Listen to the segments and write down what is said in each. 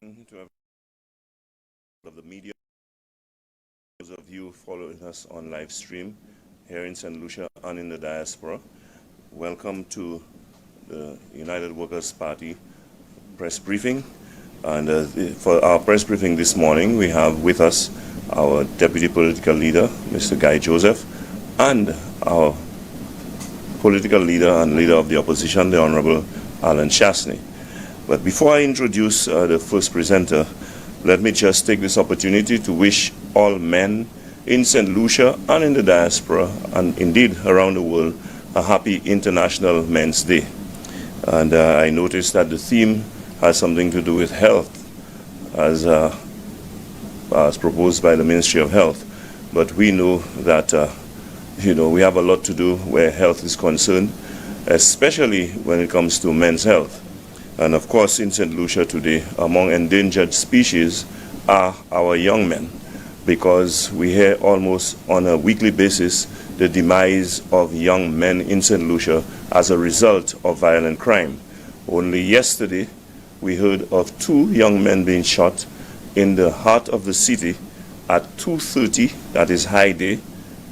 To of the media, those of you following us on live stream here in St. Lucia and in the diaspora, welcome to the United Workers' Party press briefing. And for our press briefing this morning, we have with us our Deputy Political Leader, Mr. Guy Joseph, and our political leader and leader of the opposition, the Honorable Alan Chastanet. But before I introduce the first presenter, let me just take this opportunity to wish all men in St. Lucia and in the diaspora, and indeed around the world, a happy International Men's Day. And I noticed that the theme has something to do with health, as proposed by the Ministry of Health. But we know that we have a lot to do where health is concerned, especially when it comes to men's health. And of course, in St. Lucia today, among endangered species are our young men, because we hear almost on a weekly basis the demise of young men in St. Lucia as a result of violent crime. Only yesterday, we heard of 2 young men being shot in the heart of the city at 2:30, that is high day,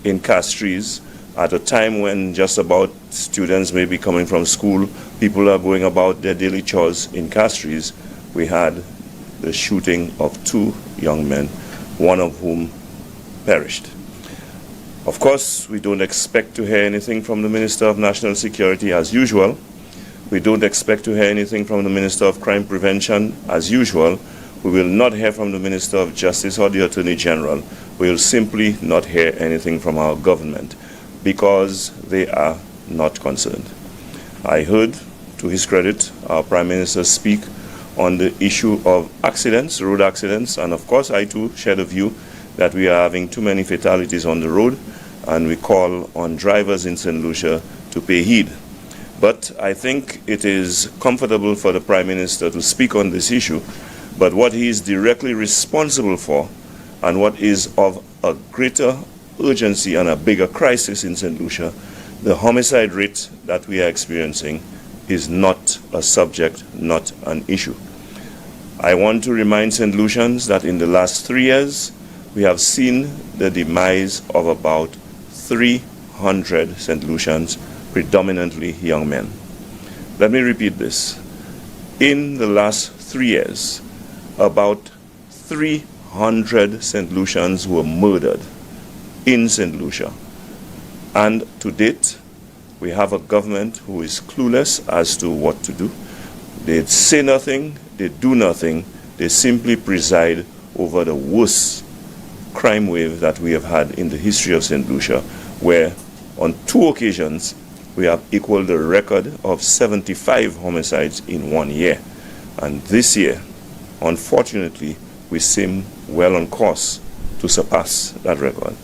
in Castries, at a time when just about students may be coming from school, people are going about their daily chores in Castries. We had the shooting of 2 young men, one of whom perished. Of course, we don't expect to hear anything from the Minister of National Security as usual. We don't expect to hear anything from the Minister of Crime Prevention as usual. We will not hear from the Minister of Justice or the Attorney General. We will simply not hear anything from our government, because they are not concerned. I heard, to his credit, our Prime Minister speak on the issue of accidents, road accidents, and of course I too share the view that we are having too many fatalities on the road, and we call on drivers in St. Lucia to pay heed. But I think it is comfortable for the Prime Minister to speak on this issue, but what he is directly responsible for, and what is of a greater urgency and a bigger crisis in St. Lucia, the homicide rate that we are experiencing, is not a subject, not an issue. I want to remind St. Lucians that in the last 3 years, we have seen the demise of about 300 St. Lucians, predominantly young men. Let me repeat this. In the last 3 years, about 300 St. Lucians were murdered in St. Lucia. And to date, we have a government who is clueless as to what to do. They say nothing, they do nothing, they simply preside over the worst crime wave that we have had in the history of St. Lucia, where on 2 occasions we have equaled the record of 75 homicides in 1 year. And this year, unfortunately, we seem well on course to surpass that record.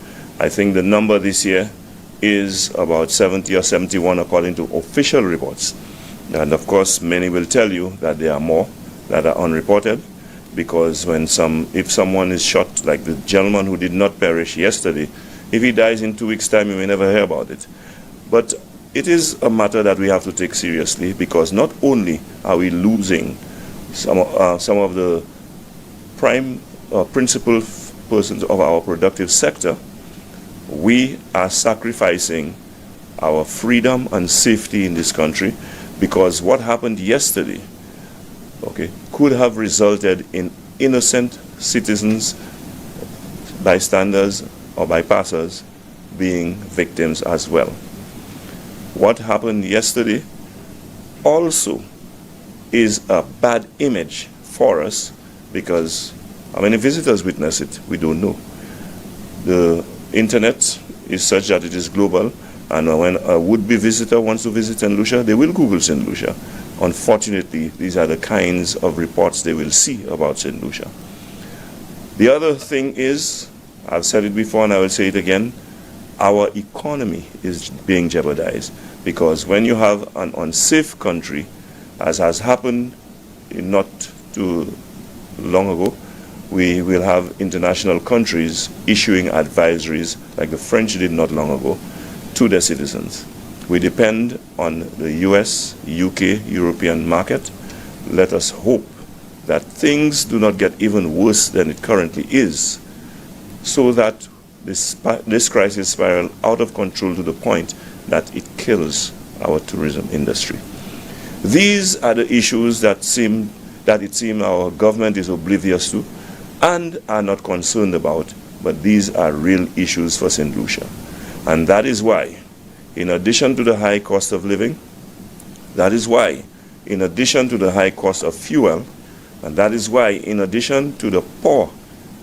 I think the number this year is about 70 or 71 according to official reports. And of course, many will tell you that there are more that are unreported, because if someone is shot, like the gentleman who did not perish yesterday, if he dies in 2 weeks' time, you may never hear about it. But it is a matter that we have to take seriously, because not only are we losing some of the prime principal persons of our productive sector, we are sacrificing our freedom and safety in this country, because what happened yesterday, could have resulted in innocent citizens, bystanders or bypassers being victims as well. What happened yesterday also is a bad image for us, because how many visitors witness it? We don't know. The internet is such that it is global, and when a would-be visitor wants to visit St. Lucia, they will Google St. Lucia. Unfortunately, these are the kinds of reports they will see about St. Lucia. The other thing is, I've said it before and I will say it again, our economy is being jeopardized, because when you have an unsafe country, as has happened not too long ago, we will have international countries issuing advisories, like the French did not long ago, to their citizens. We depend on the US, UK, European market. Let us hope that things do not get even worse than it currently is, so that this crisis spiral out of control to the point that it kills our tourism industry. These are the issues that it seems our government is oblivious to and are not concerned about, but these are real issues for St. Lucia. And that is why, in addition to the high cost of living, that is why, in addition to the high cost of fuel, and that is why, in addition to the poor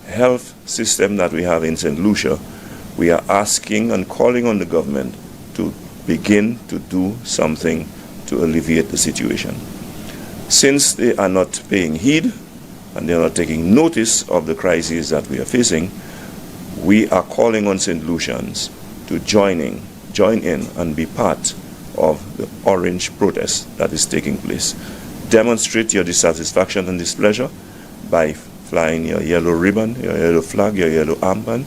health system that we have in St. Lucia, we are asking and calling on the government to begin to do something to alleviate the situation. Since they are not paying heed and they are not taking notice of the crises that we are facing, we are calling on St. Lucians to join in and be part of the orange protest that is taking place. Demonstrate your dissatisfaction and displeasure by flying your yellow ribbon, your yellow flag, your yellow armband,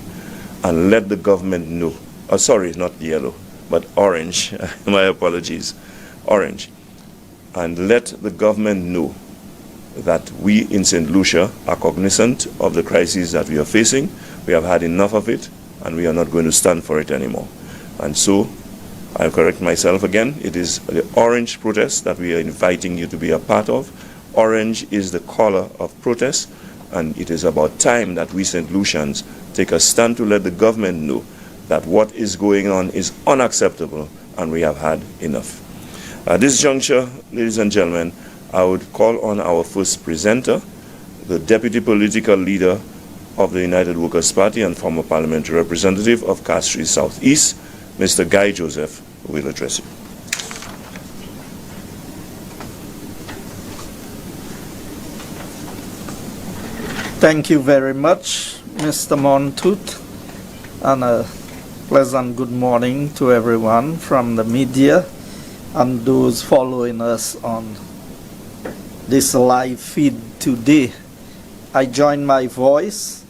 and let the government know. Oh, sorry, not yellow, but orange. My apologies. Orange. And let the government know that we in St. Lucia are cognizant of the crises that we are facing. We have had enough of it, and we are not going to stand for it anymore. And so, I'll correct myself again. It is the orange protest that we are inviting you to be a part of. Orange is the color of protest, and it is about time that we St. Lucians take a stand to let the government know that what is going on is unacceptable, and we have had enough. At this juncture, ladies and gentlemen, I would call on our first presenter, the Deputy Political Leader of the United Workers' Party and former Parliamentary Representative of Castries Southeast, Mr. Guy Joseph, who will address you. Thank you very much, Mr. Montoute, and a pleasant good morning to everyone from the media and those following us on this live feed today. I join my voice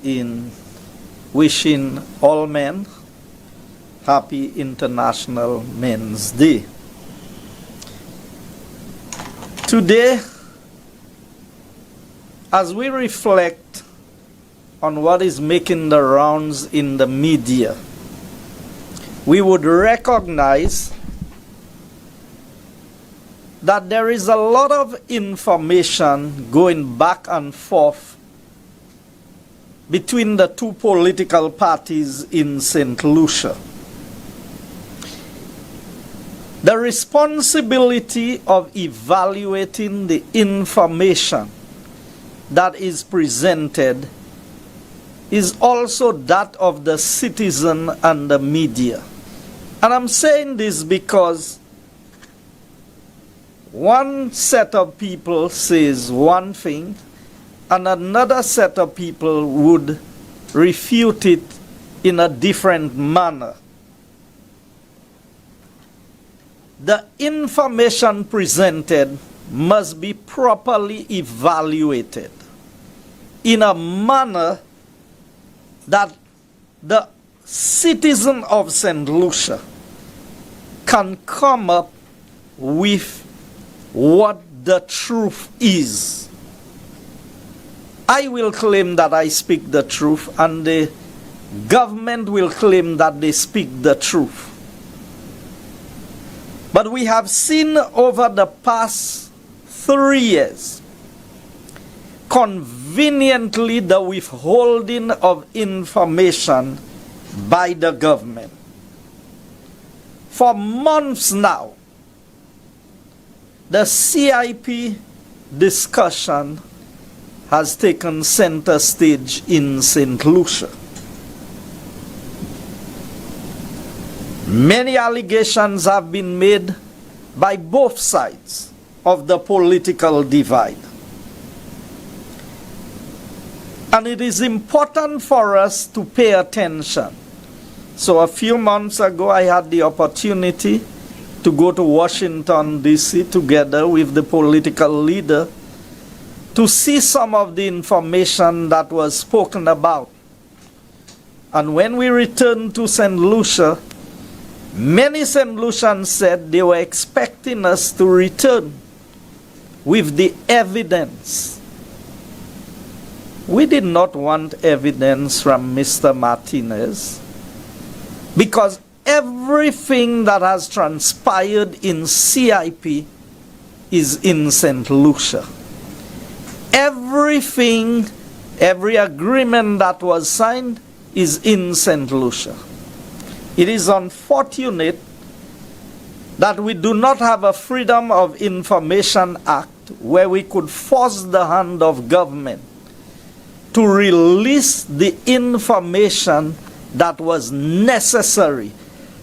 in wishing all men Happy International Men's Day. Today, as we reflect on what is making the rounds in the media, we would recognize that there is a lot of information going back and forth between the two political parties in St. Lucia. The responsibility of evaluating the information that is presented is also that of the citizen and the media. And I'm saying this because one set of people says one thing, and another set of people would refute it in a different manner. The information presented must be properly evaluated in a manner that the citizen of St. Lucia can come up with what the truth is. I will claim that I speak the truth, and the government will claim that they speak the truth. But we have seen over the past 3 years, conveniently, the withholding of information by the government. For months now, the CIP discussion has taken center stage in St. Lucia. Many allegations have been made by both sides of the political divide. And it is important for us to pay attention. So a few months ago, I had the opportunity to go to Washington, D.C. together with the political leader to see some of the information that was spoken about. And when we returned to St. Lucia, many St. Lucians said they were expecting us to return with the evidence. We did not want evidence from Mr. Martinez because everything that has transpired in CIP is in St. Lucia. Everything, every agreement that was signed is in St. Lucia. It is unfortunate that we do not have a Freedom of Information Act where we could force the hand of government to release the information that was necessary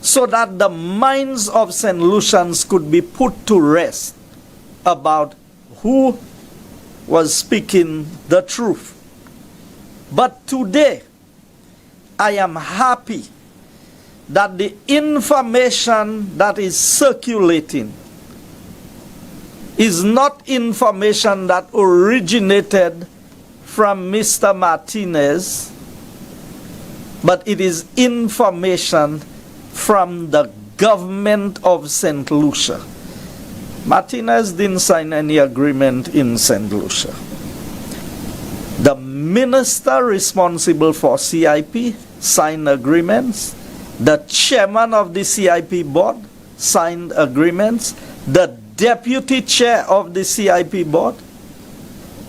so that the minds of St. Lucians could be put to rest about who was speaking the truth. But today, I am happy that the information that is circulating is not information that originated from Mr. Martinez, but it is information from the government of St. Lucia. Martinez didn't sign any agreement in St. Lucia. The minister responsible for CIP signed agreements. The chairman of the CIP board signed agreements. The deputy chair of the CIP board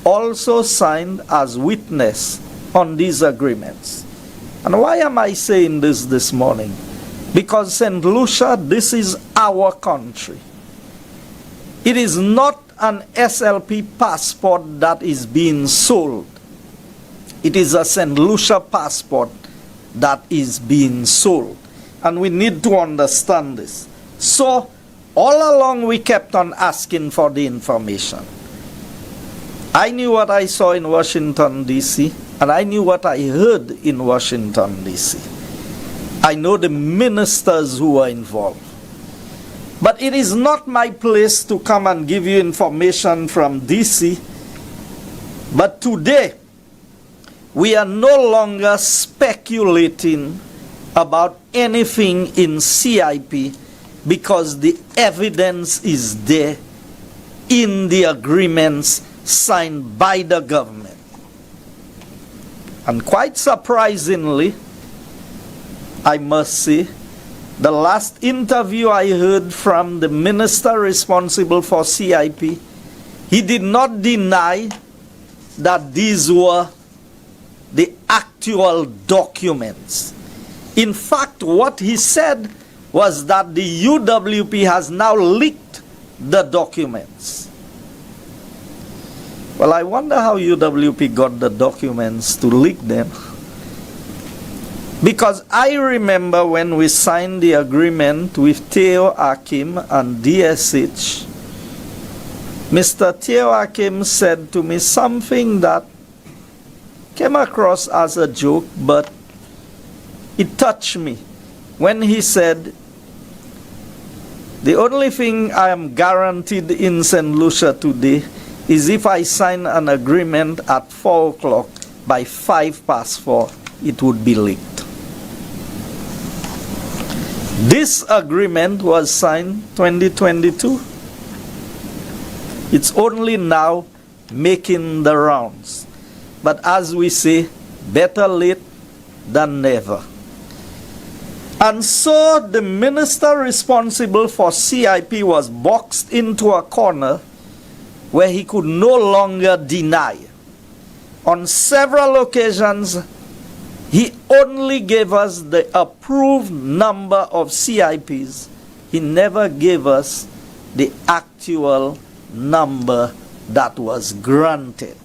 also signed as witness on these agreements. And why am I saying this morning? Because St. Lucia, this is our country. It is not an SLP passport that is being sold. It is a St. Lucia passport that is being sold. And we need to understand this. So, all along we kept on asking for the information. I knew what I saw in Washington, D.C., and I knew what I heard in Washington, D.C. I know the ministers who were involved. But it is not my place to come and give you information from D.C. But today, we are no longer speculating about anything in CIP because the evidence is there in the agreements signed by the government. And quite surprisingly, I must say, the last interview I heard from the minister responsible for CIP, he did not deny that these were the actual documents. In fact, what he said was that the UWP has now leaked the documents. Well, I wonder how UWP got the documents to leak them. Because I remember when we signed the agreement with Theo Akim and DSH, Mr. Theo Akim said to me something that came across as a joke, but it touched me. When he said, the only thing I am guaranteed in St. Lucia today is if I sign an agreement at 4 o'clock, by 4:05, it would be leaked. This agreement was signed 2022. It's only now making the rounds. But as we say, better late than never. And so the minister responsible for CIP was boxed into a corner where he could no longer deny. On several occasions, he only gave us the approved number of CIPs. He never gave us the actual number that was granted.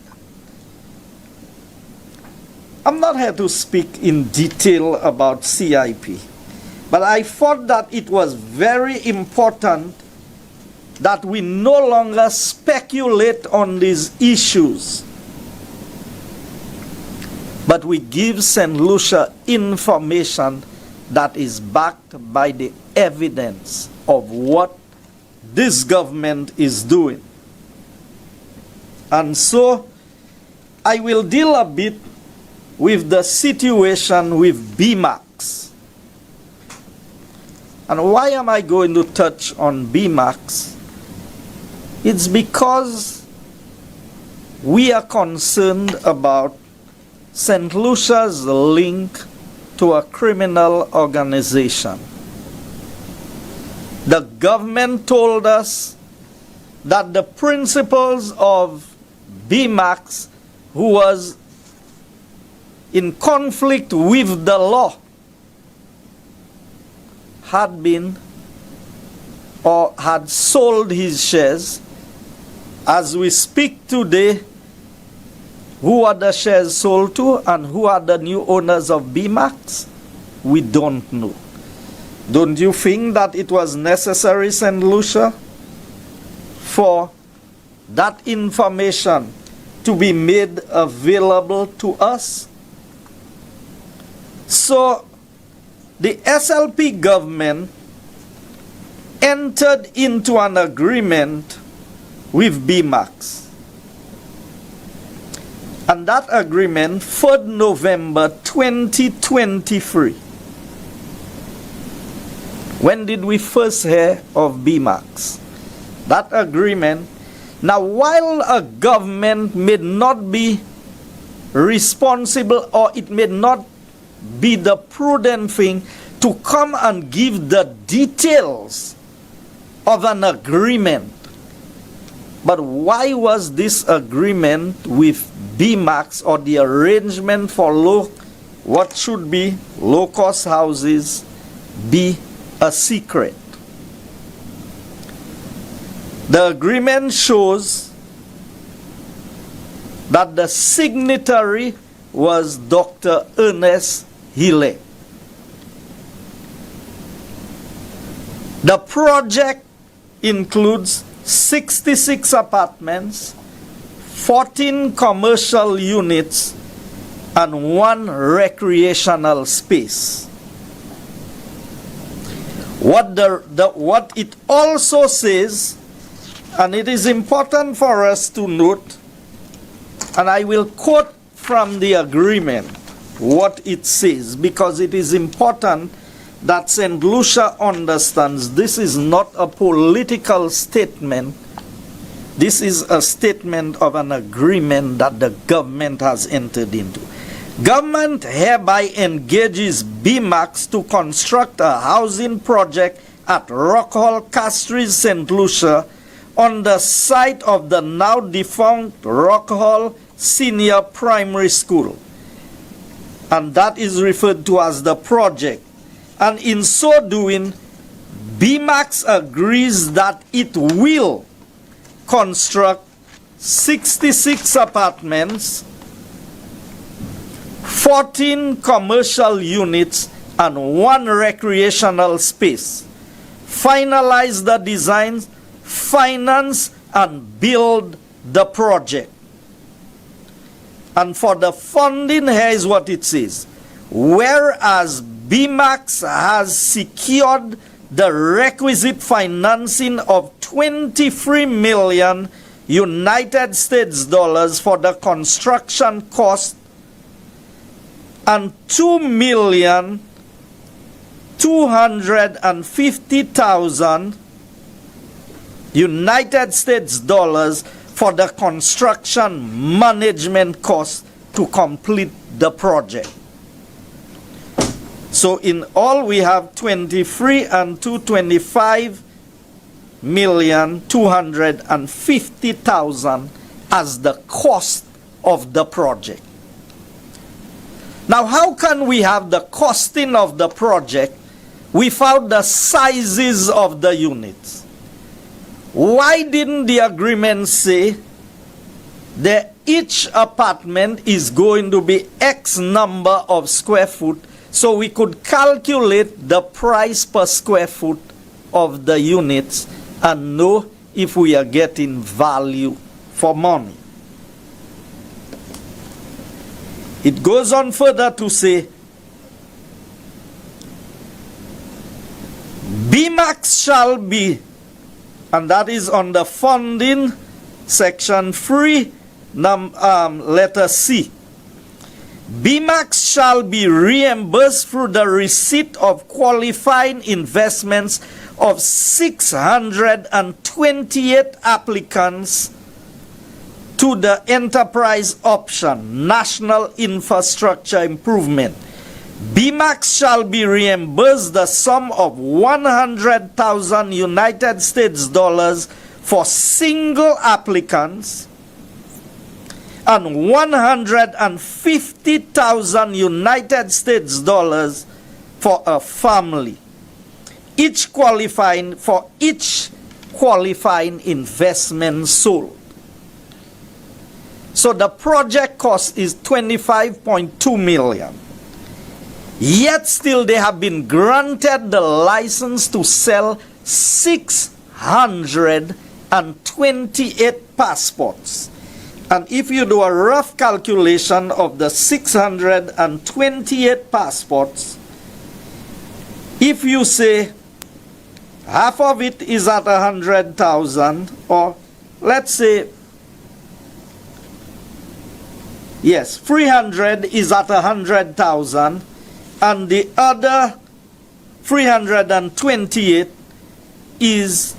I'm not here to speak in detail about CIP, but I thought that it was very important that we no longer speculate on these issues, but we give St. Lucia information that is backed by the evidence of what this government is doing. And so, I will deal a bit with the situation with Bmax. And why am I going to touch on Bmax? It's because we are concerned about St. Lucia's link to a criminal organization. The government told us that the principals of Bmax, who was in conflict with the law, had been or had sold his shares. As we speak today, who are the shares sold to and who are the new owners of Bmax? We don't know. Don't you think that it was necessary, St. Lucia, for that information to be made available to us? So the SLP government entered into an agreement with Bmax. And that agreement, 3rd November 2023. When did we first hear of Bmax? That agreement. Now, while a government may not be responsible, or it may not be the prudent thing to come and give the details of an agreement, but why was this agreement with Bmax, or the arrangement for what should be low-cost houses, be a secret? The agreement shows that the signatory was Dr. Ernest Hille. The project includes 66 apartments, 14 commercial units, and 1 recreational space. What it also says, and it is important for us to note, and I will quote from the agreement what it says, because it is important that St. Lucia understands this is not a political statement. This is a statement of an agreement that the government has entered into. Government hereby engages Bmax to construct a housing project at Rock Hall, Castries, St. Lucia, on the site of the now defunct Rock Hall Senior Primary School. And that is referred to as the project. And in so doing, Bmax agrees that it will construct 66 apartments, 14 commercial units, and 1 recreational space, finalize the designs, finance and build the project. And for the funding, here is what it says. Whereas Bmax has secured the requisite financing of 23 million United States dollars for the construction cost, and 2,250,000 United States dollars for the construction management cost to complete the project. So in all, we have 23 and 225,250,000 as the cost of the project. Now, how can we have the costing of the project without the sizes of the units? Why didn't the agreement say that each apartment is going to be X number of square foot, so we could calculate the price per square foot of the units and know if we are getting value for money? It goes on further to say, Bmax shall be, and that is on the funding, section 3, letter C. Bmax shall be reimbursed through the receipt of qualifying investments of 628 applicants to the enterprise option, national infrastructure improvement, Bmax shall be reimbursed the sum of 100,000 United States dollars for single applicants and 150,000 United States dollars for a family, each qualifying investment sold. So the project cost is 25.2 million. Yet still they have been granted the license to sell 628 passports. And if you do a rough calculation of the 628 passports, if you say half of it is at 100,000, or let's say, yes, 300 is at 100,000, and the other 328 is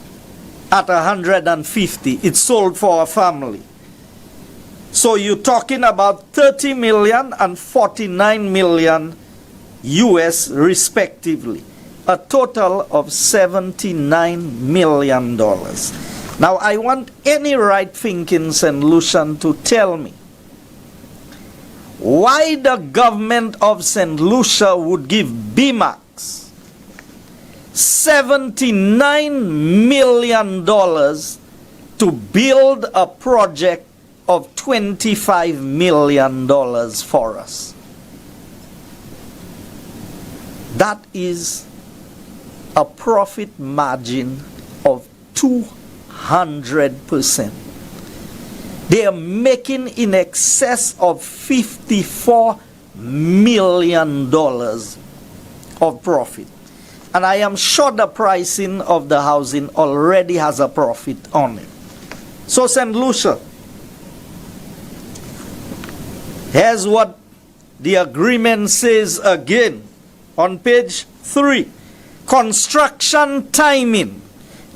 at 150. It's sold for a family. So you're talking about 30 million and 49 million US respectively. A total of $79 million. Now I want any right-thinking St. Lucian to tell me why the government of St. Lucia would give Bmax $79 million to build a project of $25 million for us. That is a profit margin of 200%. They are making in excess of $54 million of profit. And I am sure the pricing of the housing already has a profit on it. So St. Lucia, here's what the agreement says again on page 3. Construction timing.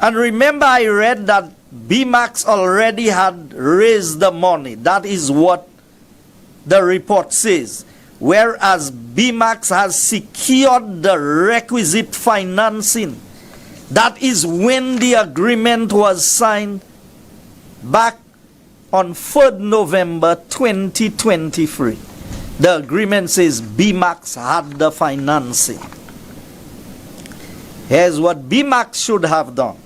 And remember I read that Bmax already had raised the money. That is what the report says. Whereas Bmax has secured the requisite financing. That is when the agreement was signed back on 3rd November 2023. The agreement says Bmax had the financing. Here's what Bmax should have done.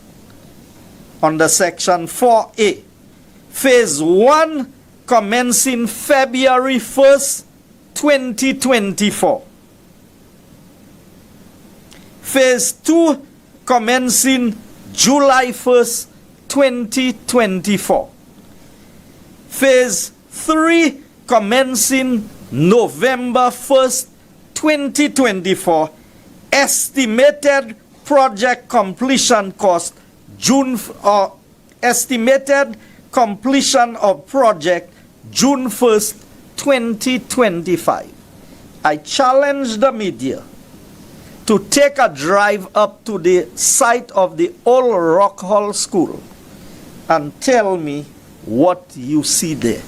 Under section 4A, phase 1 commencing February 1st, 2024. Phase 2 commencing July 1st, 2024. Phase 3 commencing November 1st, 2024. Estimated project completion cost estimated completion of project June 1st, 2025. I challenge the media to take a drive up to the site of the old Rock Hall School and tell me what you see there.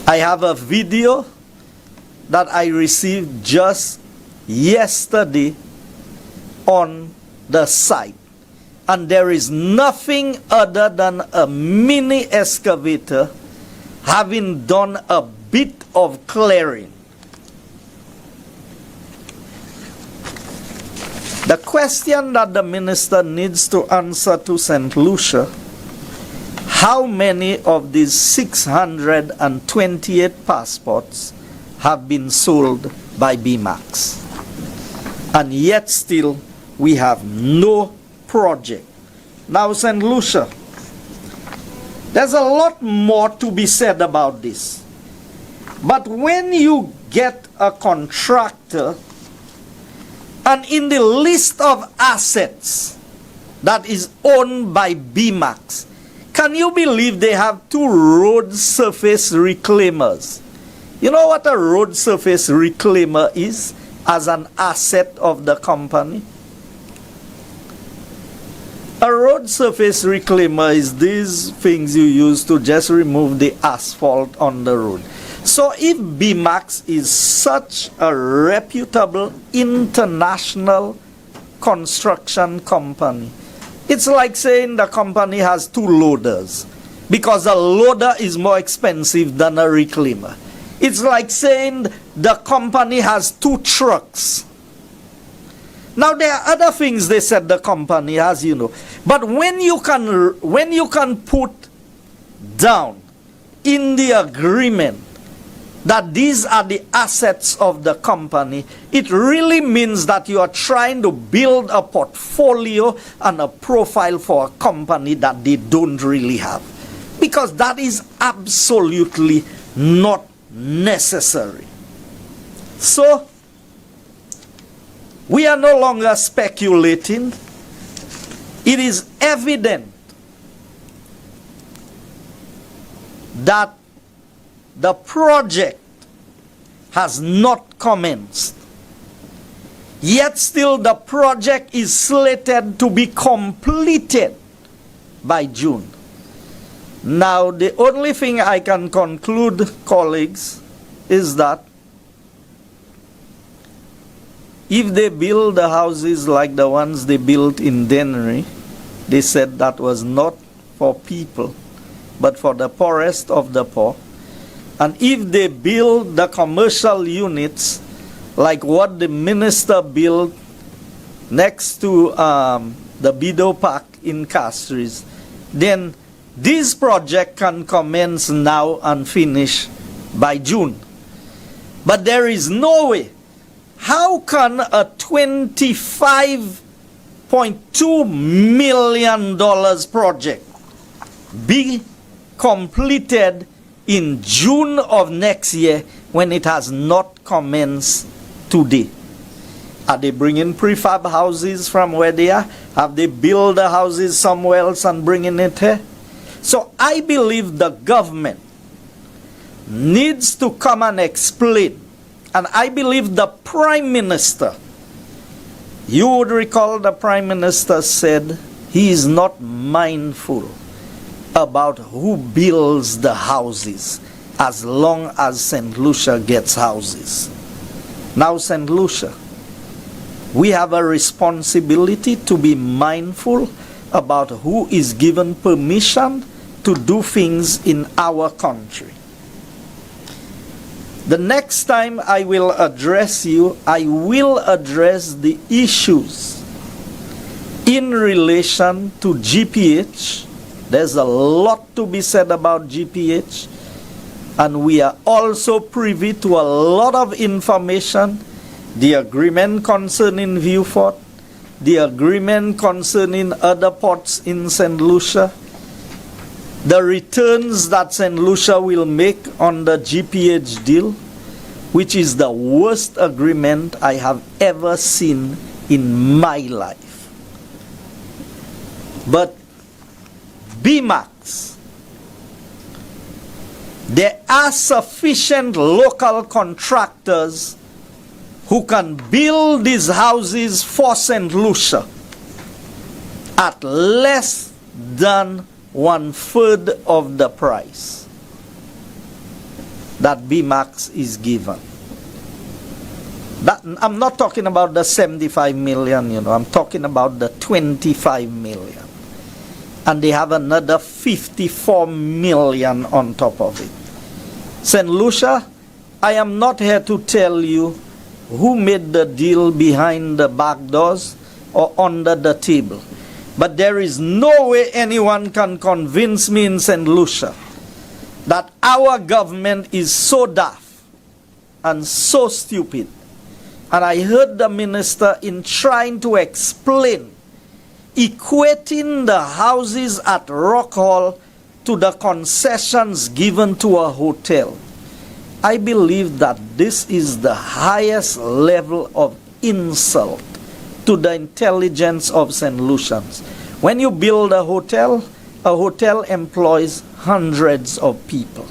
I have a video that I received just yesterday on the site, and there is nothing other than a mini excavator having done a bit of clearing. The question that the minister needs to answer to St. Lucia: how many of these 628 passports have been sold by Bmax? And yet still we have no project. Now St. Lucia, there's a lot more to be said about this. But when you get a contractor and in the list of assets that is owned by Bmax, can you believe they have 2 road surface reclaimers? You know what a road surface reclaimer is as an asset of the company? A road surface reclaimer is these things you use to just remove the asphalt on the road. So if Bmax is such a reputable international construction company, it's like saying the company has two loaders, because a loader is more expensive than a reclaimer. It's like saying the company has two trucks. Now there are other things they said the company has, you know. But when you can put down in the agreement that these are the assets of the company, it really means that you are trying to build a portfolio and a profile for a company that they don't really have. Because that is absolutely not necessary. So, we are no longer speculating. It is evident that the project has not commenced. Yet still the project is slated to be completed by June. Now, the only thing I can conclude, colleagues, is that if they build the houses like the ones they built in Dennery, they said that was not for people, but for the poorest of the poor. And if they build the commercial units like what the minister built next to the Bido Park in Castries, then this project can commence now and finish by June. But there is no way. How can a $25.2 million project be completed in June of next year when it has not commenced today? Are they bringing prefab houses from where they are? Have they built the houses somewhere else and bringing it here? So I believe the government needs to come and explain. And I believe the Prime Minister, you would recall the Prime Minister said he is not mindful about who builds the houses as long as St. Lucia gets houses. Now, St. Lucia, we have a responsibility to be mindful about who is given permission to do things in our country. The next time I will address you, I will address the issues in relation to GPH. There's a lot to be said about GPH, and we are also privy to a lot of information. The agreement concerning Vieux-Fort, the agreement concerning other ports in St. Lucia, the returns that St. Lucia will make on the GPH deal, which is the worst agreement I have ever seen in my life. But Bmax, there are sufficient local contractors who can build these houses for St. Lucia at less than 1/3 of the price that Bmax is given. That, I'm not talking about the 75 million, I'm talking about the 25 million. And they have another 54 million on top of it. St. Lucia, I am not here to tell you who made the deal behind the back doors or under the table. But there is no way anyone can convince me in St. Lucia that our government is so daft and so stupid. And I heard the minister in trying to explain, equating the houses at Rock Hall to the concessions given to a hotel. I believe that this is the highest level of insult to the intelligence of St. Lucians. When you build a hotel employs hundreds of people.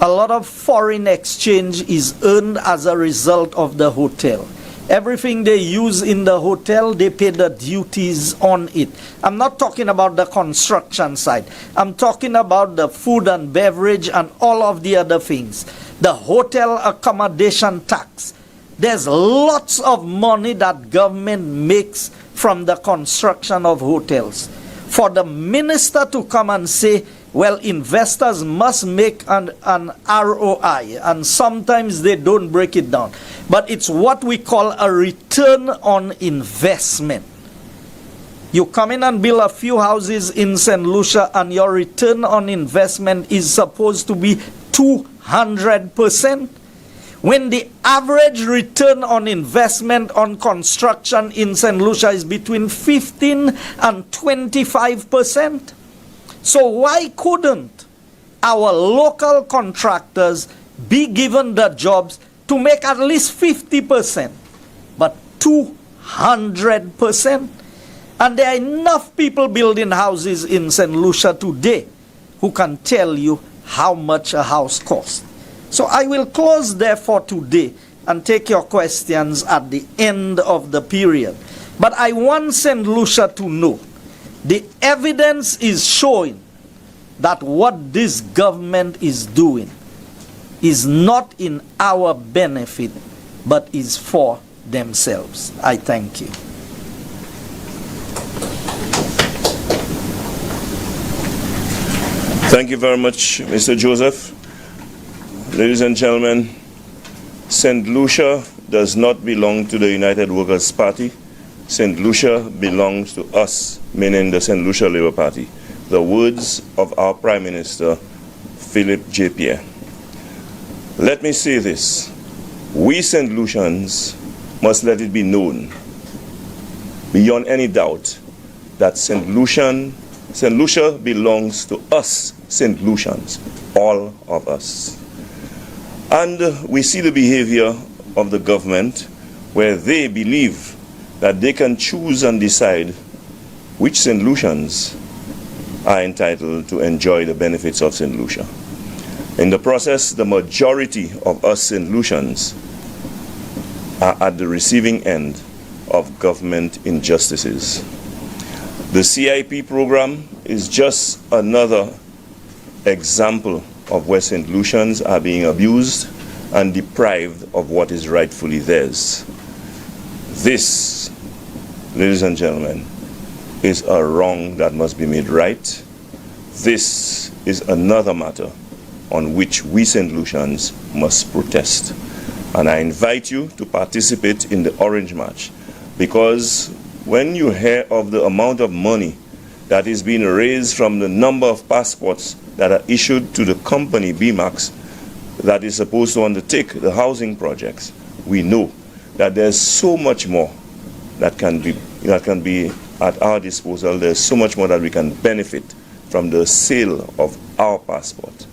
A lot of foreign exchange is earned as a result of the hotel. Everything they use in the hotel, they pay the duties on it. I'm not talking about the construction side. I'm talking about the food and beverage and all of the other things. The hotel accommodation tax. There's lots of money that government makes from the construction of hotels. For the minister to come and say, well, investors must make an ROI, and sometimes they don't break it down. But it's what we call a return on investment. You come in and build a few houses in St. Lucia, and your return on investment is supposed to be 200%. When the average return on investment on construction in St. Lucia is between 15 and 25%. So why couldn't our local contractors be given the jobs to make at least 50%, but 200%? And there are enough people building houses in St. Lucia today who can tell you how much a house costs. So I will close there for today and take your questions at the end of the period. But I want St. Lucia to know the evidence is showing that what this government is doing is not in our benefit, but is for themselves. I thank you. Thank you very much, Mr. Joseph. Ladies and gentlemen, St. Lucia does not belong to the United Workers' Party. St. Lucia belongs to us, meaning the St. Lucia Labour Party. The words of our Prime Minister, Philip J. Pierre. Let me say this. We St. Lucians must let it be known, beyond any doubt, that St. Lucia belongs to us, St. Lucians, all of us. And we see the behavior of the government where they believe that they can choose and decide which St. Lucians are entitled to enjoy the benefits of St. Lucia. In the process, the majority of us St. Lucians are at the receiving end of government injustices. The CIP program is just another example of where St. Lucians are being abused and deprived of what is rightfully theirs. This, ladies and gentlemen, is a wrong that must be made right. This is another matter on which we St. Lucians must protest. And I invite you to participate in the Orange March, because when you hear of the amount of money that is being raised from the number of passports that are issued to the company Bmax that is supposed to undertake the housing projects, we know that there's so much more that can be at our disposal. There's so much more that we can benefit from the sale of our passport.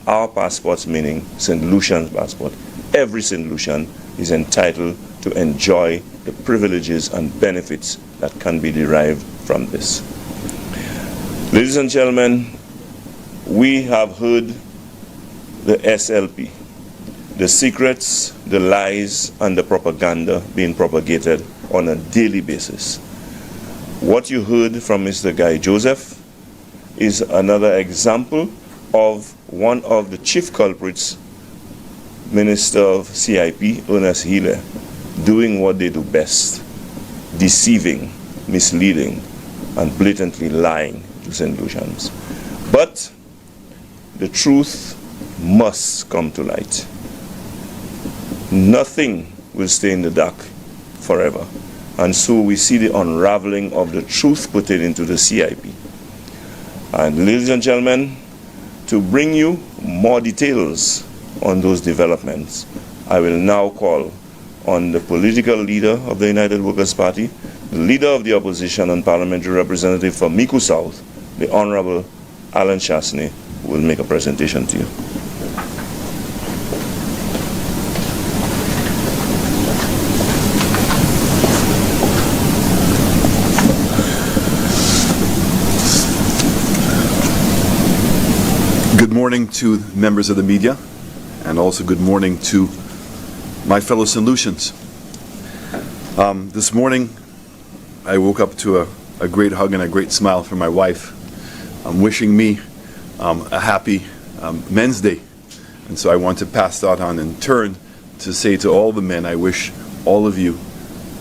Our passports meaning St. Lucian's passport. Every St. Lucian is entitled to enjoy the privileges and benefits that can be derived from this. Ladies and gentlemen, we have heard the SLP, the secrets, the lies, and the propaganda being propagated on a daily basis. What you heard from Mr. Guy Joseph is another example of one of the chief culprits, Minister of CIP, Ernest Healy, doing what they do best, deceiving, misleading, and blatantly lying to St. Lucians. But the truth must come to light. Nothing will stay in the dark forever. And so we see the unraveling of the truth pertaining to the CIP. And ladies and gentlemen, to bring you more details on those developments, I will now call on the political leader of the United Workers' Party, the leader of the opposition and parliamentary representative for Micoud South, the Honorable Alan Chastanet, who will make a presentation to you. Good morning to members of the media, and also good morning to my fellow St. Lucians. This morning, I woke up to a great hug and a great smile from my wife, wishing me a happy Men's Day. And so I want to pass that on in turn to say to all the men, I wish all of you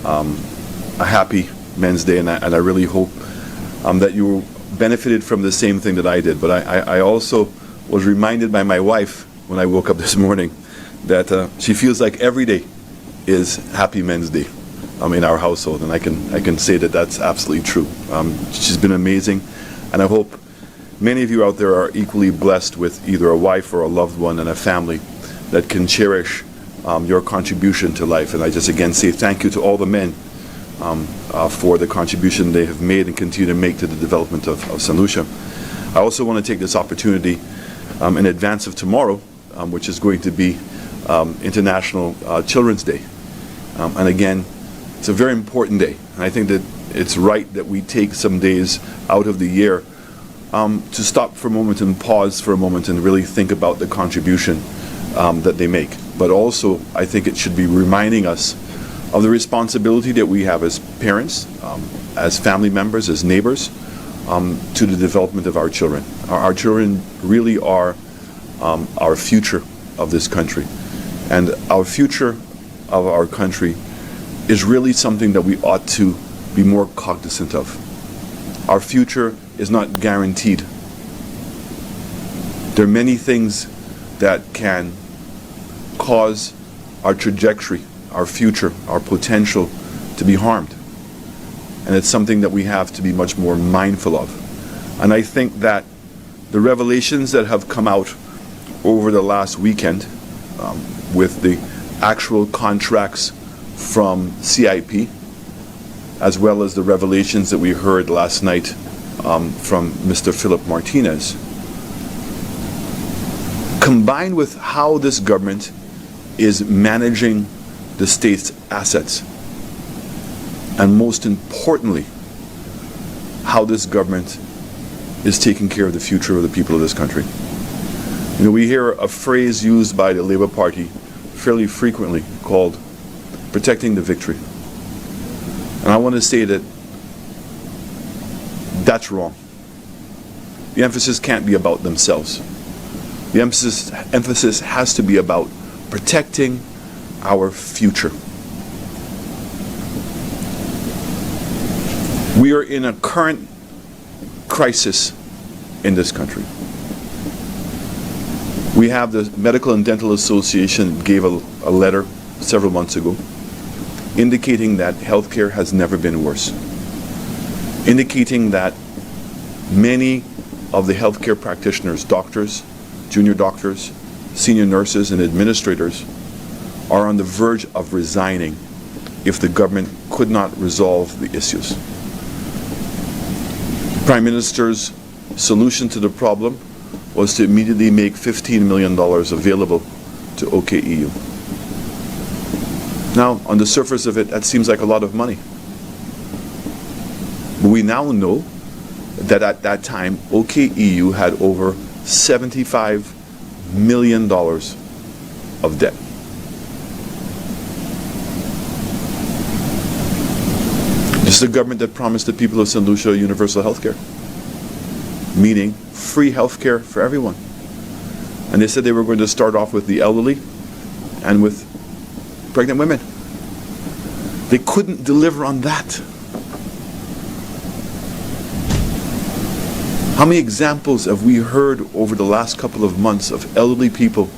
a happy Men's Day, and I really hope that you benefited from the same thing that I did. But I also was reminded by my wife when I woke up this morning that she feels like every day is Happy Men's Day in our household, and I can say that that's absolutely true. She's been amazing, and I hope many of you out there are equally blessed with either a wife or a loved one and a family that can cherish your contribution to life. And I just again say thank you to all the men for the contribution they have made and continue to make to the development of St. Lucia. I also want to take this opportunity in advance of tomorrow, which is going to be International Children's Day. And again, it's a very important day, and I think that it's right that we take some days out of the year to stop for a moment and pause for a moment and really think about the contribution that they make. But also, I think it should be reminding us of the responsibility that we have as parents, as family members, as neighbors, to the development of our children. Our children really are our future of this country. And our future of our country is really something that we ought to be more cognizant of. Our future is not guaranteed. There are many things that can cause our trajectory, our future, our potential to be harmed. And it's something that we have to be much more mindful of. And I think that the revelations that have come out over the last weekend with the actual contracts from CIP, as well as the revelations that we heard last night from Mr. Philip Martinez, combined with how this government is managing the state's assets, and most importantly, how this government is taking care of the future of the people of this country. You know, we hear a phrase used by the Labour Party fairly frequently called protecting the victory. And I want to say that that's wrong. The emphasis can't be about themselves. The emphasis has to be about protecting our future. We are in a current crisis in this country. We have the Medical and Dental Association gave a letter several months ago indicating that healthcare has never been worse, indicating that many of the healthcare practitioners, doctors, junior doctors, senior nurses, and administrators are on the verge of resigning if the government could not resolve the issues. The Prime Minister's solution to the problem was to immediately make $15 million available to OKEU. Now, on the surface of it, that seems like a lot of money. But we now know that at that time, OKEU had over $75 million of debt. This is a government that promised the people of St. Lucia universal health care, meaning free health care for everyone. And they said they were going to start off with the elderly and with pregnant women. They couldn't deliver on that. How many examples have we heard over the last couple of months of elderly people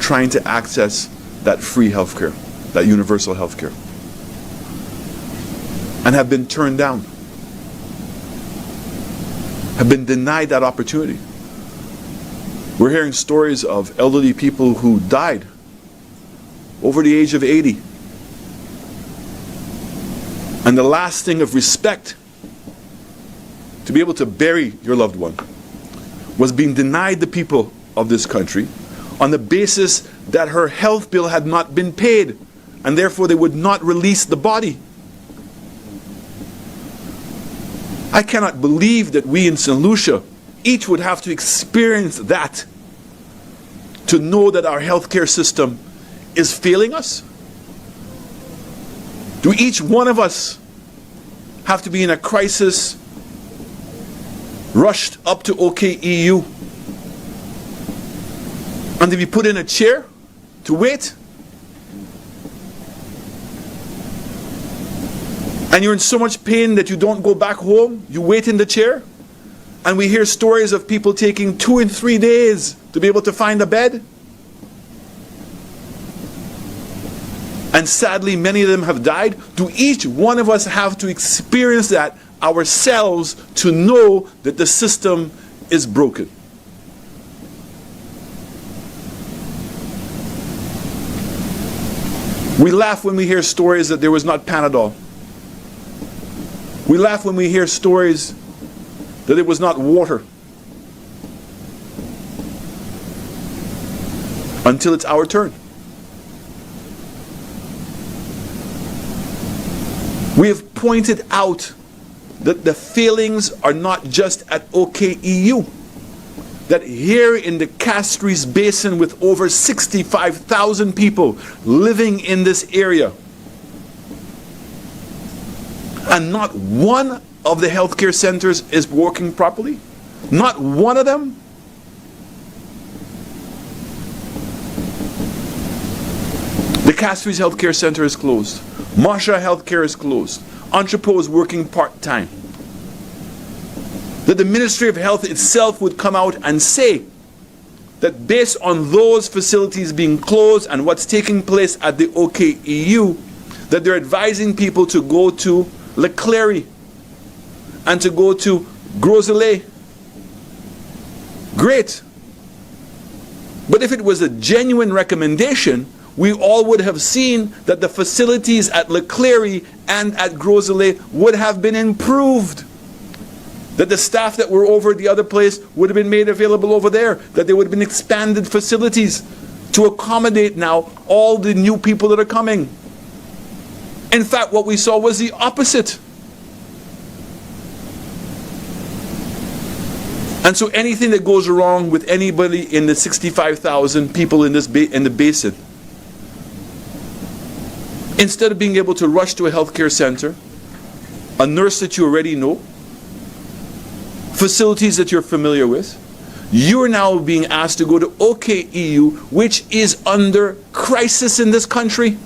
trying to access that free health care, that universal health care, and have been turned down, have been denied that opportunity? We're hearing stories of elderly people who died over the age of 80. And the last thing of respect, to be able to bury your loved one, was being denied the people of this country on the basis that her health bill had not been paid, and therefore they would not release the body. I cannot believe that we in St. Lucia each would have to experience that to know that our healthcare system is failing us. Do each one of us have to be in a crisis, rushed up to OKEU, and to be put in a chair to wait? And you're in so much pain that you don't go back home, you wait in the chair? And we hear stories of people taking 2 and 3 days to be able to find a bed. And sadly, many of them have died. Do each one of us have to experience that ourselves to know that the system is broken? We laugh when we hear stories that there was not Panadol. We laugh when we hear stories that it was not water. Until it's our turn. We have pointed out that the failings are not just at OKEU. That here in the Castries Basin, with over 65,000 people living in this area, and not one of the healthcare centers is working properly? Not one of them? The Castries Healthcare Center is closed. Masha Healthcare is closed. Entrepot is working part-time. That the Ministry of Health itself would come out and say that based on those facilities being closed and what's taking place at the OKEU, that they're advising people to go to Leclerc and to go to Groselet. Great. But if it was a genuine recommendation, we all would have seen that the facilities at Leclerc and at Groselet would have been improved. That the staff that were over at the other place would have been made available over there. That there would have been expanded facilities to accommodate now all the new people that are coming. In fact, what we saw was the opposite. And so anything that goes wrong with anybody in the 65,000 people in this in the basin, instead of being able to rush to a healthcare center, a nurse that you already know, facilities that you're familiar with, you're now being asked to go to OKEU, which is under crisis in this country.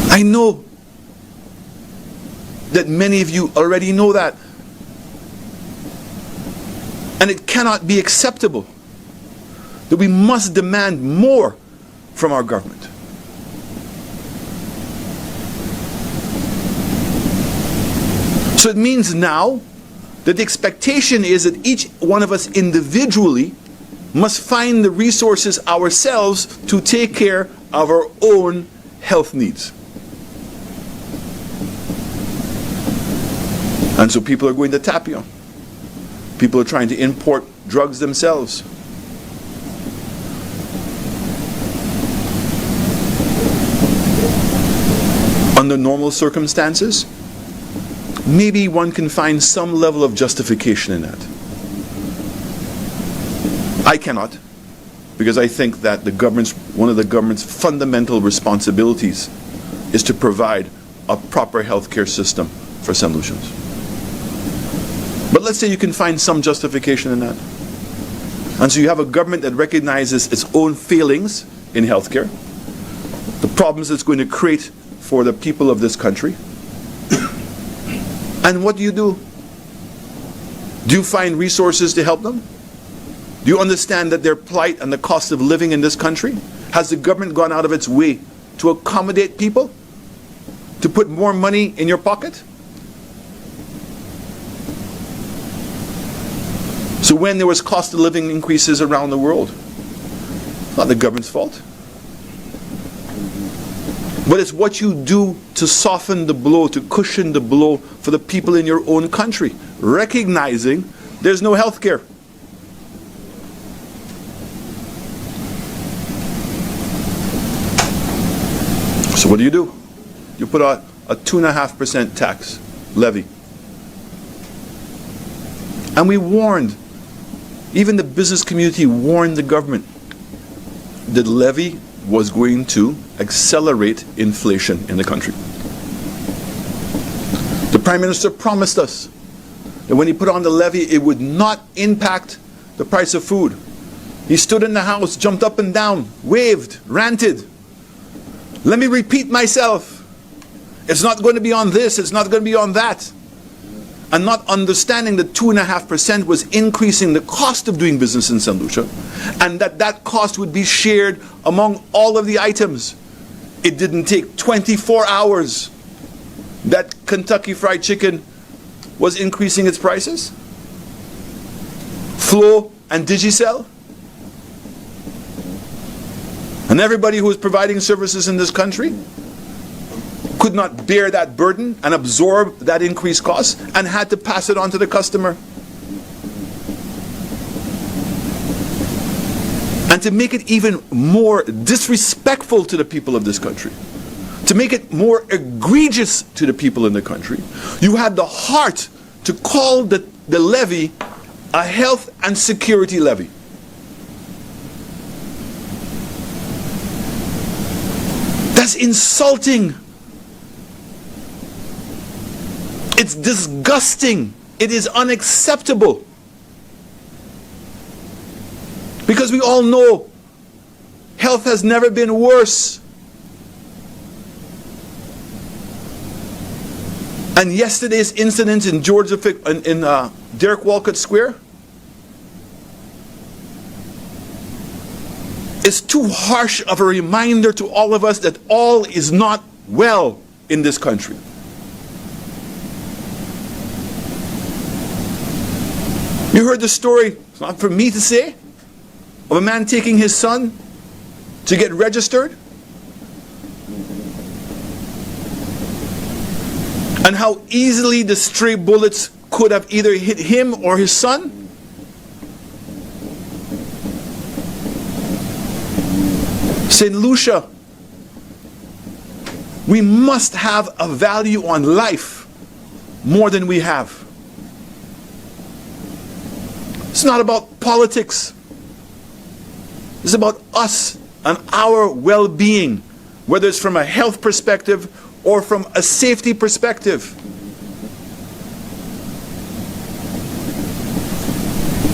I know that many of you already know that. And it cannot be acceptable that we must demand more from our government. So it means now that the expectation is that each one of us individually must find the resources ourselves to take care of our own health needs. And so people are going to Tapio. People are trying to import drugs themselves. Under normal circumstances, maybe one can find some level of justification in that. I cannot, because I think that one of the government's fundamental responsibilities is to provide a proper healthcare system for St. Lucians. But let's say you can find some justification in that. And so you have a government that recognizes its own failings in healthcare, the problems it's going to create for the people of this country. And what do? Do you find resources to help them? Do you understand that their plight and the cost of living in this country? Has the government gone out of its way to accommodate people? To put more money in your pocket? So when there was cost of living increases around the world, it's not the government's fault. But it's what you do to soften the blow, to cushion the blow for the people in your own country, recognizing there's no health care. So what do? You put a 2.5% tax levy. And we warned, even the business community warned the government, the levy was going to accelerate inflation in the country. The Prime Minister promised us that when he put on the levy, it would not impact the price of food. He stood in the House, jumped up and down, waved, ranted. Let me repeat myself. It's not going to be on this, it's not going to be on that. And not understanding that 2.5% was increasing the cost of doing business in St. Lucia, and that cost would be shared among all of the items. It didn't take 24 hours that Kentucky Fried Chicken was increasing its prices. Flow and Digicel. And everybody who is providing services in this country could not bear that burden and absorb that increased cost and had to pass it on to the customer. And to make it even more disrespectful to the people of this country, to make it more egregious to the people in the country, you had the heart to call the levy a health and security levy. That's insulting. It's disgusting. It is unacceptable. Because we all know health has never been worse. And yesterday's incident in Derek Walcott Square is too harsh of a reminder to all of us that all is not well in this country. You heard the story, it's not for me to say, of a man taking his son to get registered, and how easily the stray bullets could have either hit him or his son. St. Lucia, we must have a value on life more than we have. It's not about politics. It's about us and our well-being, whether it's from a health perspective or from a safety perspective.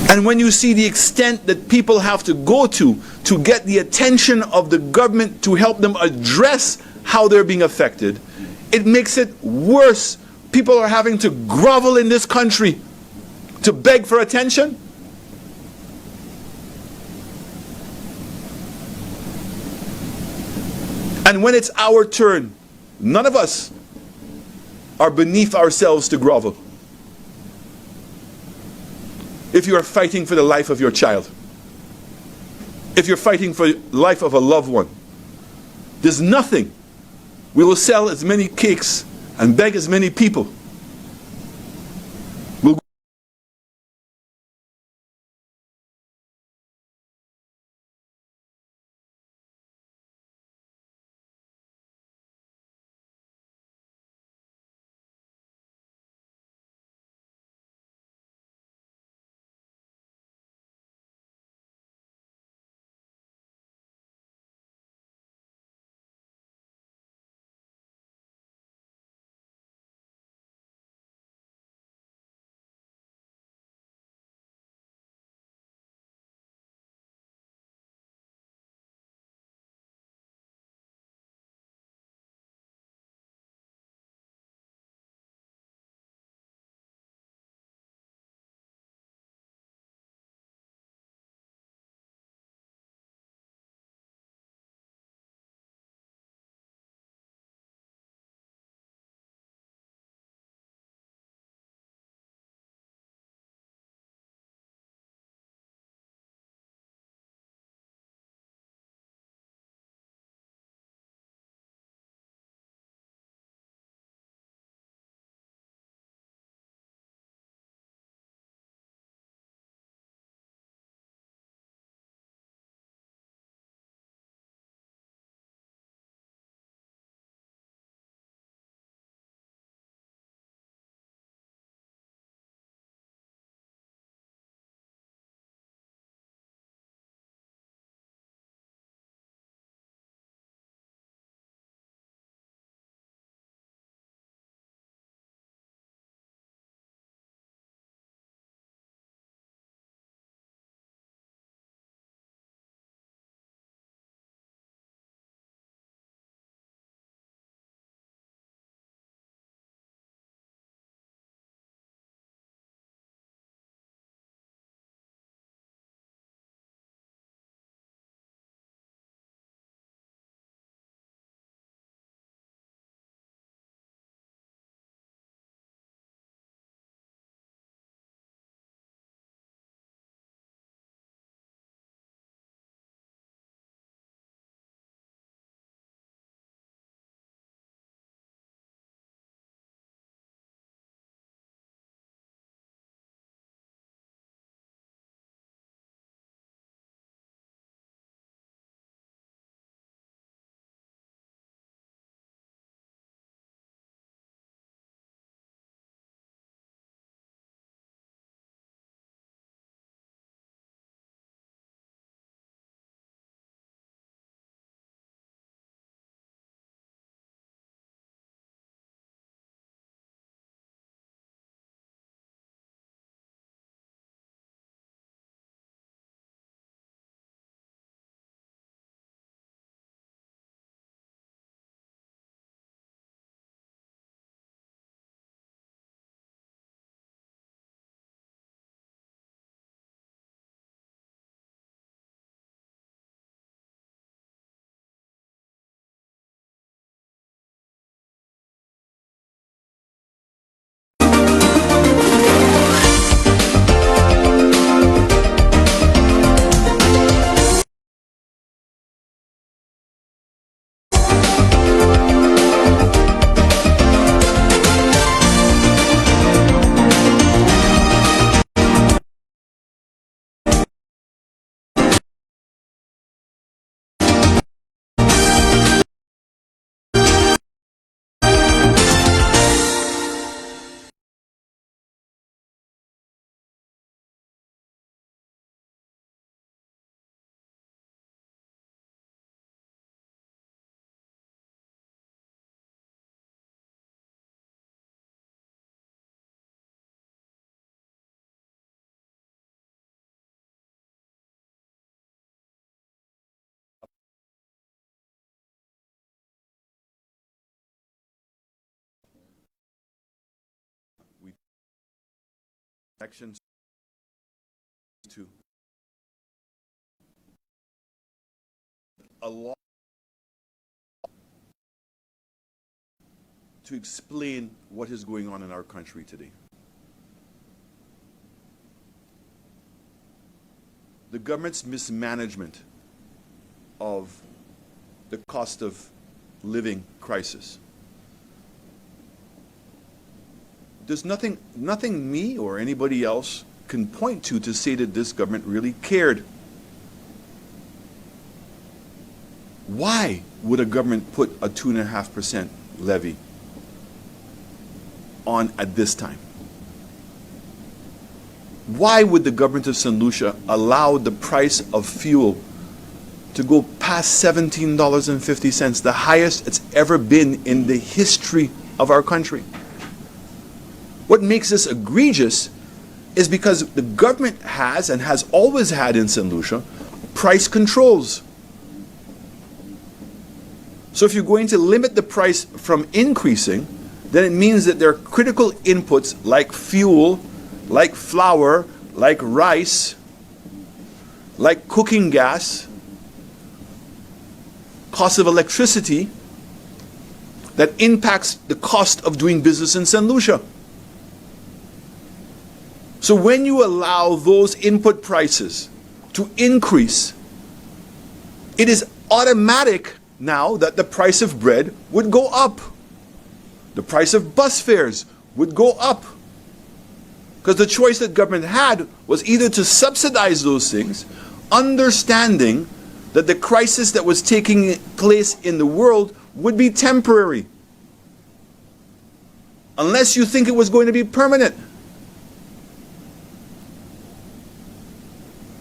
And when you see the extent that people have to go to get the attention of the government to help them address how they're being affected, it makes it worse. People are having to grovel in this country to beg for attention. And when it's our turn, none of us are beneath ourselves to grovel. If you are fighting for the life of your child, if you're fighting for the life of a loved one, there's nothing. We will sell as many cakes and beg as many people. Section 2. A law to explain what is going on in our country today. The government's mismanagement of the cost of living crisis. There's nothing me or anybody else can point to say that this government really cared. Why would a government put a 2.5% levy on at this time? Why would the government of St. Lucia allow the price of fuel to go past $17.50, the highest it's ever been in the history of our country? What makes this egregious is because the government has and has always had in St. Lucia price controls. So if you're going to limit the price from increasing, then it means that there are critical inputs like fuel, like flour, like rice, like cooking gas, cost of electricity, that impacts the cost of doing business in St. Lucia. So when you allow those input prices to increase, it is automatic now that the price of bread would go up. The price of bus fares would go up. Because the choice that government had was either to subsidize those things, understanding that the crisis that was taking place in the world would be temporary. Unless you think it was going to be permanent.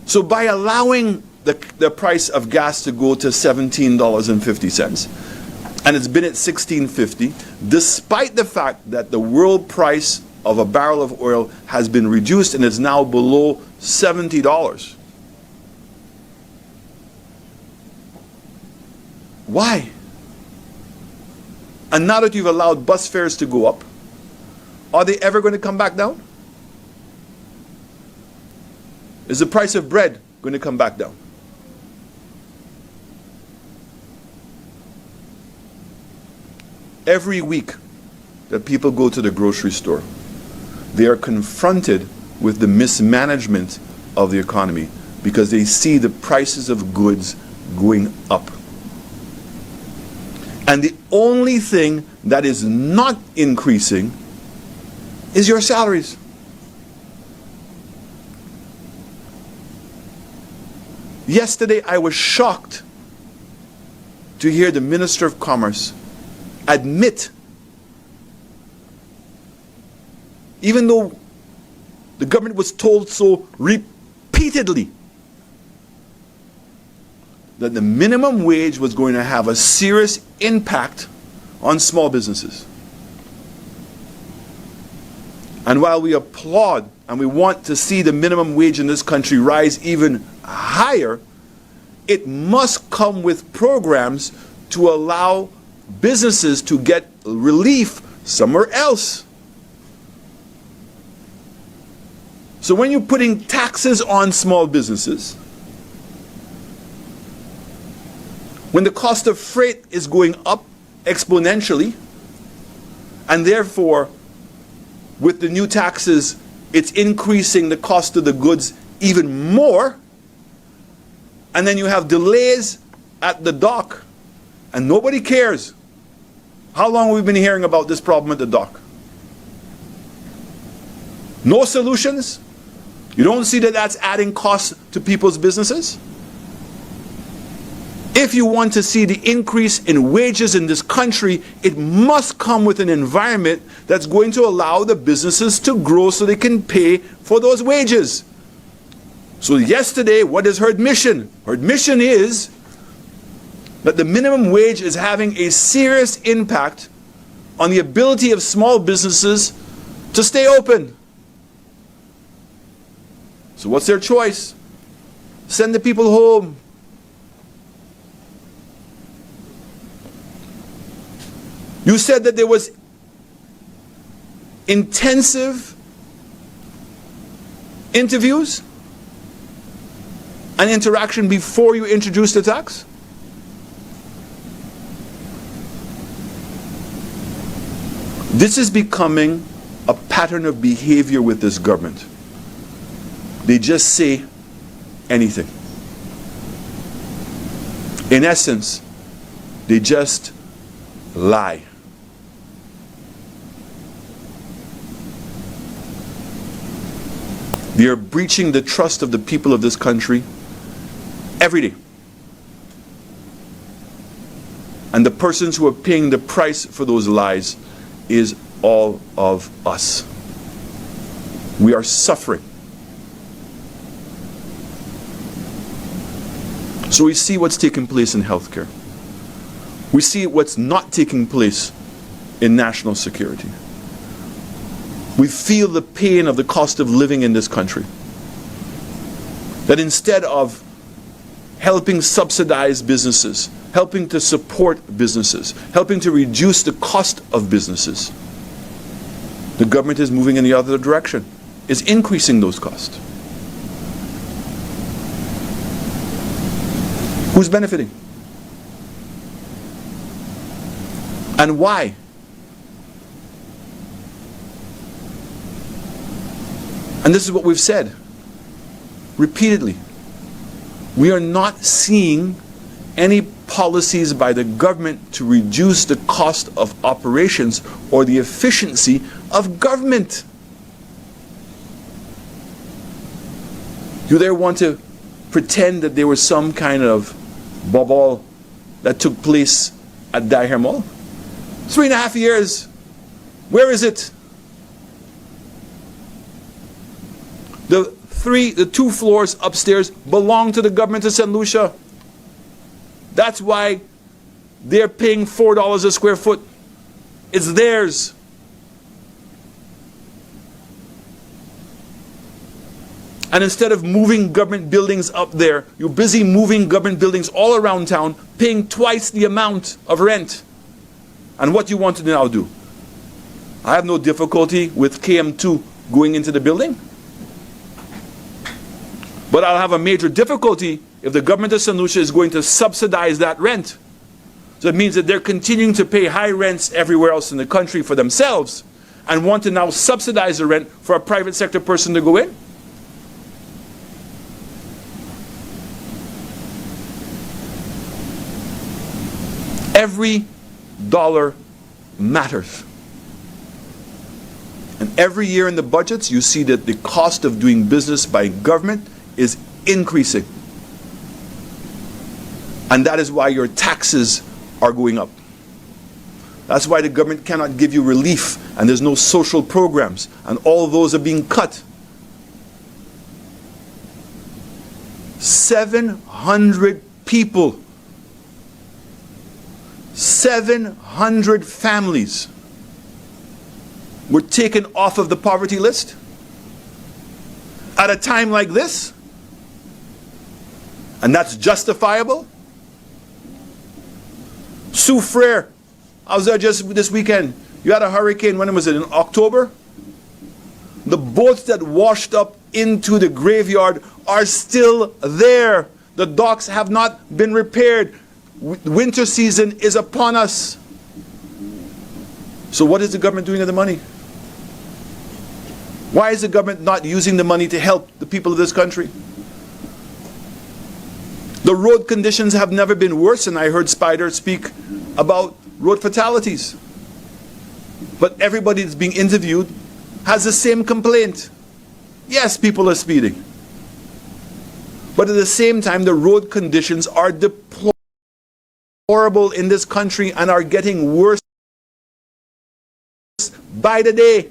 So by allowing the price of gas to go to $17.50, and it's been at $16.50, despite the fact that the world price of a barrel of oil has been reduced and is now below $70. Why? And now that you've allowed bus fares to go up, are they ever going to come back down? Is the price of bread going to come back down? Every week that people go to the grocery store, they are confronted with the mismanagement of the economy because they see the prices of goods going up. And the only thing that is not increasing is your salaries. Yesterday, I was shocked to hear the Minister of Commerce admit, even though the government was told so repeatedly, that the minimum wage was going to have a serious impact on small businesses. And while we applaud and we want to see the minimum wage in this country rise even higher, it must come with programs to allow businesses to get relief somewhere else. So when you're putting taxes on small businesses, when the cost of freight is going up exponentially, and therefore with the new taxes it's increasing the cost of the goods even more, and then you have delays at the dock, and nobody cares. How long have we been hearing about this problem at the dock? No solutions? You don't see that that's adding costs to people's businesses? If you want to see the increase in wages in this country, it must come with an environment that's going to allow the businesses to grow so they can pay for those wages. So yesterday, what is her admission? Her admission is that the minimum wage is having a serious impact on the ability of small businesses to stay open. So what's their choice? Send the people home. You said that there was intensive interviews and interaction before you introduce the tax? This is becoming a pattern of behavior with this government. They just say anything. In essence, they just lie. They are breaching the trust of the people of this country every day. And the persons who are paying the price for those lies is all of us. We are suffering. So we see what's taking place in healthcare. We see what's not taking place in national security. We feel the pain of the cost of living in this country. That instead of helping subsidize businesses, helping to support businesses, helping to reduce the cost of businesses, the government is moving in the other direction, is increasing those costs. Who's benefiting? And why? And this is what we've said repeatedly. We are not seeing any policies by the government to reduce the cost of operations or the efficiency of government. You there want to pretend that there was some kind of bubble that took place at Daher Mall? 3.5 years. Where is it? The 2 floors upstairs belong to the government of St. Lucia. That's why they're paying $4 a square foot. It's theirs. And instead of moving government buildings up there, you're busy moving government buildings all around town, paying twice the amount of rent. And what you want to now do? I have no difficulty with KM2 going into the building. But I'll have a major difficulty if the government of St. Lucia is going to subsidize that rent. So it means that they're continuing to pay high rents everywhere else in the country for themselves and want to now subsidize the rent for a private sector person to go in. Every dollar matters. And every year in the budgets, you see that the cost of doing business by government is increasing. And that is why your taxes are going up. That's why the government cannot give you relief, and there's no social programs, and all of those are being cut. 700 people, 700 families were taken off of the poverty list at a time like this, and that's justifiable. Sioux Frere, I was there just this weekend. You had a hurricane, when was it, in October? The boats that washed up into the graveyard are still there. The docks have not been repaired. Winter season is upon us. So what is the government doing with the money? Why is the government not using the money to help the people of this country? The road conditions have never been worse, and I heard Spider speak about road fatalities. But everybody that's being interviewed has the same complaint. Yes, people are speeding. But at the same time, the road conditions are deplorable in this country and are getting worse by the day.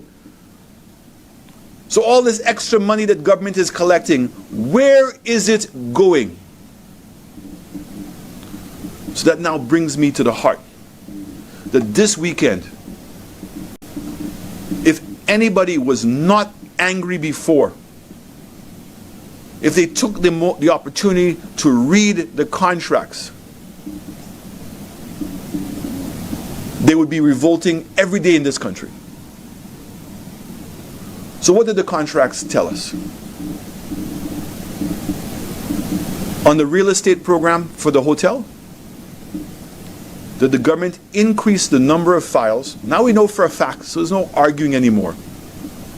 So all this extra money that government is collecting, where is it going? So that now brings me to the heart that this weekend, if anybody was not angry before, if they took the opportunity to read the contracts, they would be revolting every day in this country. So what did the contracts tell us? On the real estate program for the hotel, did the government increase the number of files? Now we know for a fact, so there's no arguing anymore.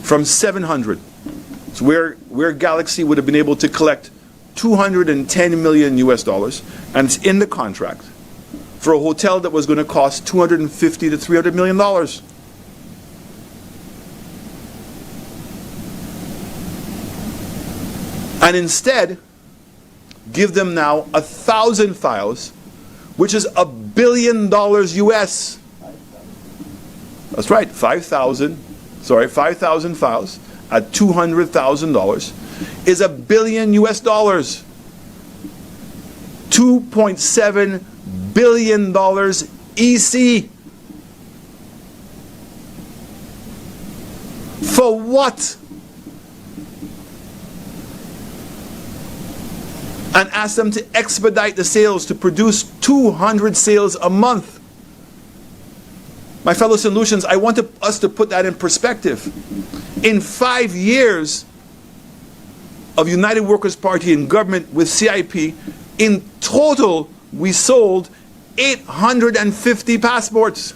From 700, so where Galaxy would have been able to collect 210 million US dollars, and it's in the contract for a hotel that was going to cost 250 to 300 million dollars. And instead, give them now 1,000 files, which is $1 billion US. That's right, 5,000 files at $200,000 is $1 billion US dollars. $2.7 billion EC. For what? And ask them to expedite the sales, to produce 200 sales a month. My fellow Solutions, I want us to put that in perspective. In 5 years of United Workers' Party in government with CIP, in total we sold 850 passports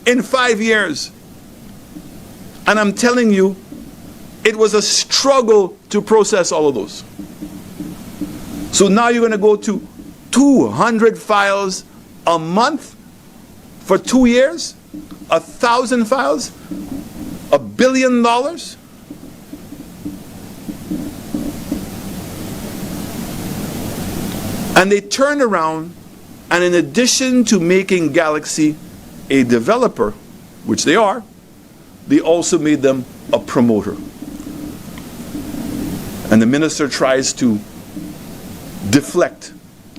in 5 years. And I'm telling you, it was a struggle to process all of those. So now you're going to go to 200 files a month for 2 years? 1,000 files? $1 billion? And they turned around, and in addition to making Galaxy a developer, which they are, they also made them a promoter. And the minister tries to deflect,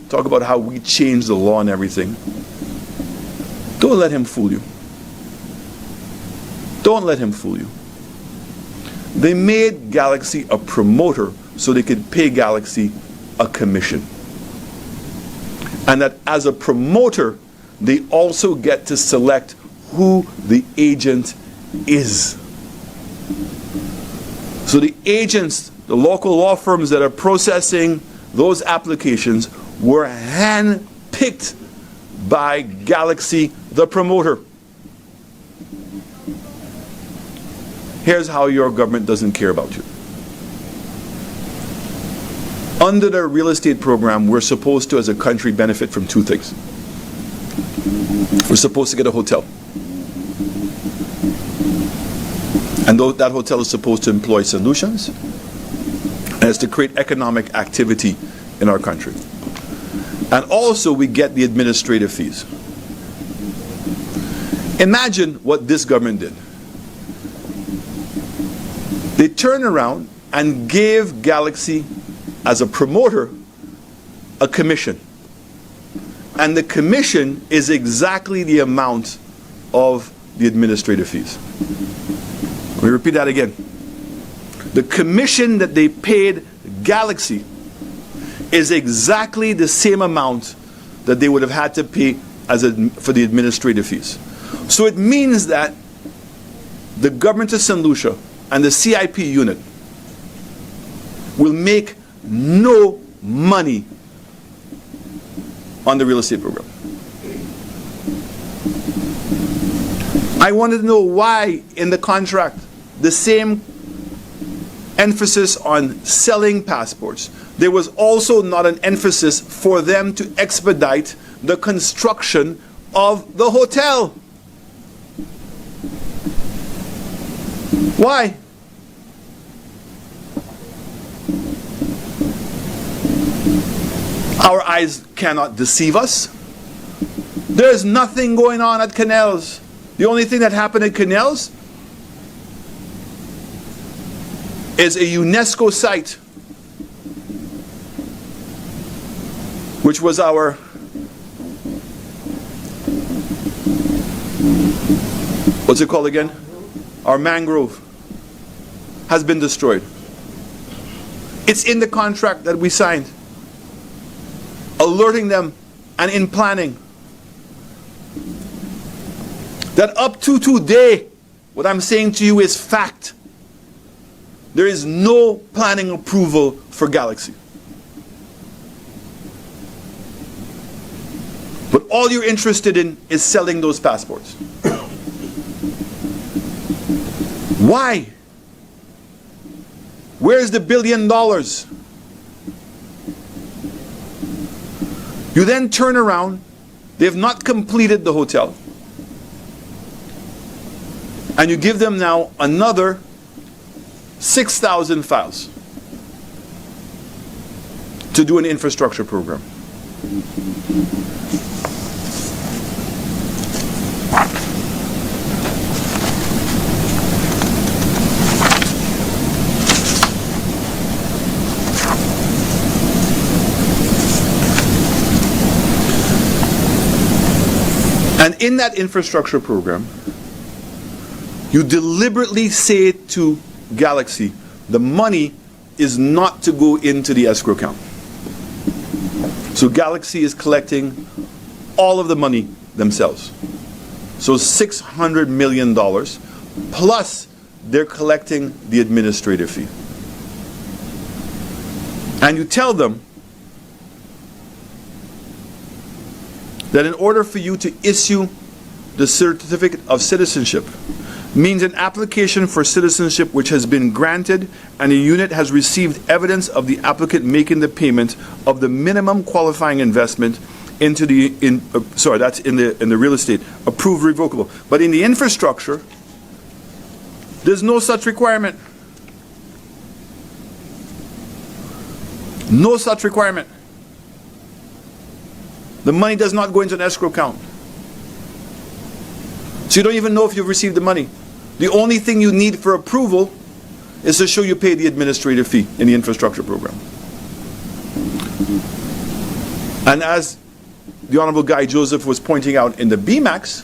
talk about how we changed the law and everything. Don't let him fool you. Don't let him fool you. They made Galaxy a promoter so they could pay Galaxy a commission. And that as a promoter, they also get to select who the agent is. So the agents, the local law firms that are processing those applications were hand-picked by Galaxy, the promoter. Here's how your government doesn't care about you. Under the real estate program, we're supposed to, as a country, benefit from two things. We're supposed to get a hotel. And that hotel is supposed to employ solutions, and it's to create economic activity in our country. And also we get the administrative fees. Imagine what this government did. They turned around and gave Galaxy, as a promoter, a commission. And the commission is exactly the amount of the administrative fees. Let me repeat that again. The commission that they paid Galaxy is exactly the same amount that they would have had to pay for the administrative fees. So it means that the government of St. Lucia and the CIP unit will make no money on the real estate program. I wanted to know why in the contract the same emphasis on selling passports, there was also not an emphasis for them to expedite the construction of the hotel. Why? Our eyes cannot deceive us. There's nothing going on at Canals. The only thing that happened at Canals is a UNESCO site, which was our what's it called again? Our mangrove has been destroyed. It's in the contract that we signed, alerting them and in planning that up to today, what I'm saying to you is fact. There is no planning approval for Galaxy. all you're interested in is selling those passports. Why? Where's the $1 billion? You then turn around, they've not completed the hotel, and you give them now another 6,000 files to do an infrastructure program. And in that infrastructure program, you deliberately say to Galaxy, the money is not to go into the escrow account. So Galaxy is collecting all of the money themselves. So $600 million, plus they're collecting the administrative fee. And you tell them that in order for you to issue the certificate of citizenship means an application for citizenship which has been granted and a unit has received evidence of the applicant making the payment of the minimum qualifying investment into the that's in the real estate approved revocable. But in the infrastructure, there's no such requirement. No such requirement. The money does not go into an escrow account. So you don't even know if you've received the money. The only thing you need for approval is to show you pay the administrative fee in the infrastructure program. And as the Honorable Guy Joseph was pointing out in the Bmax,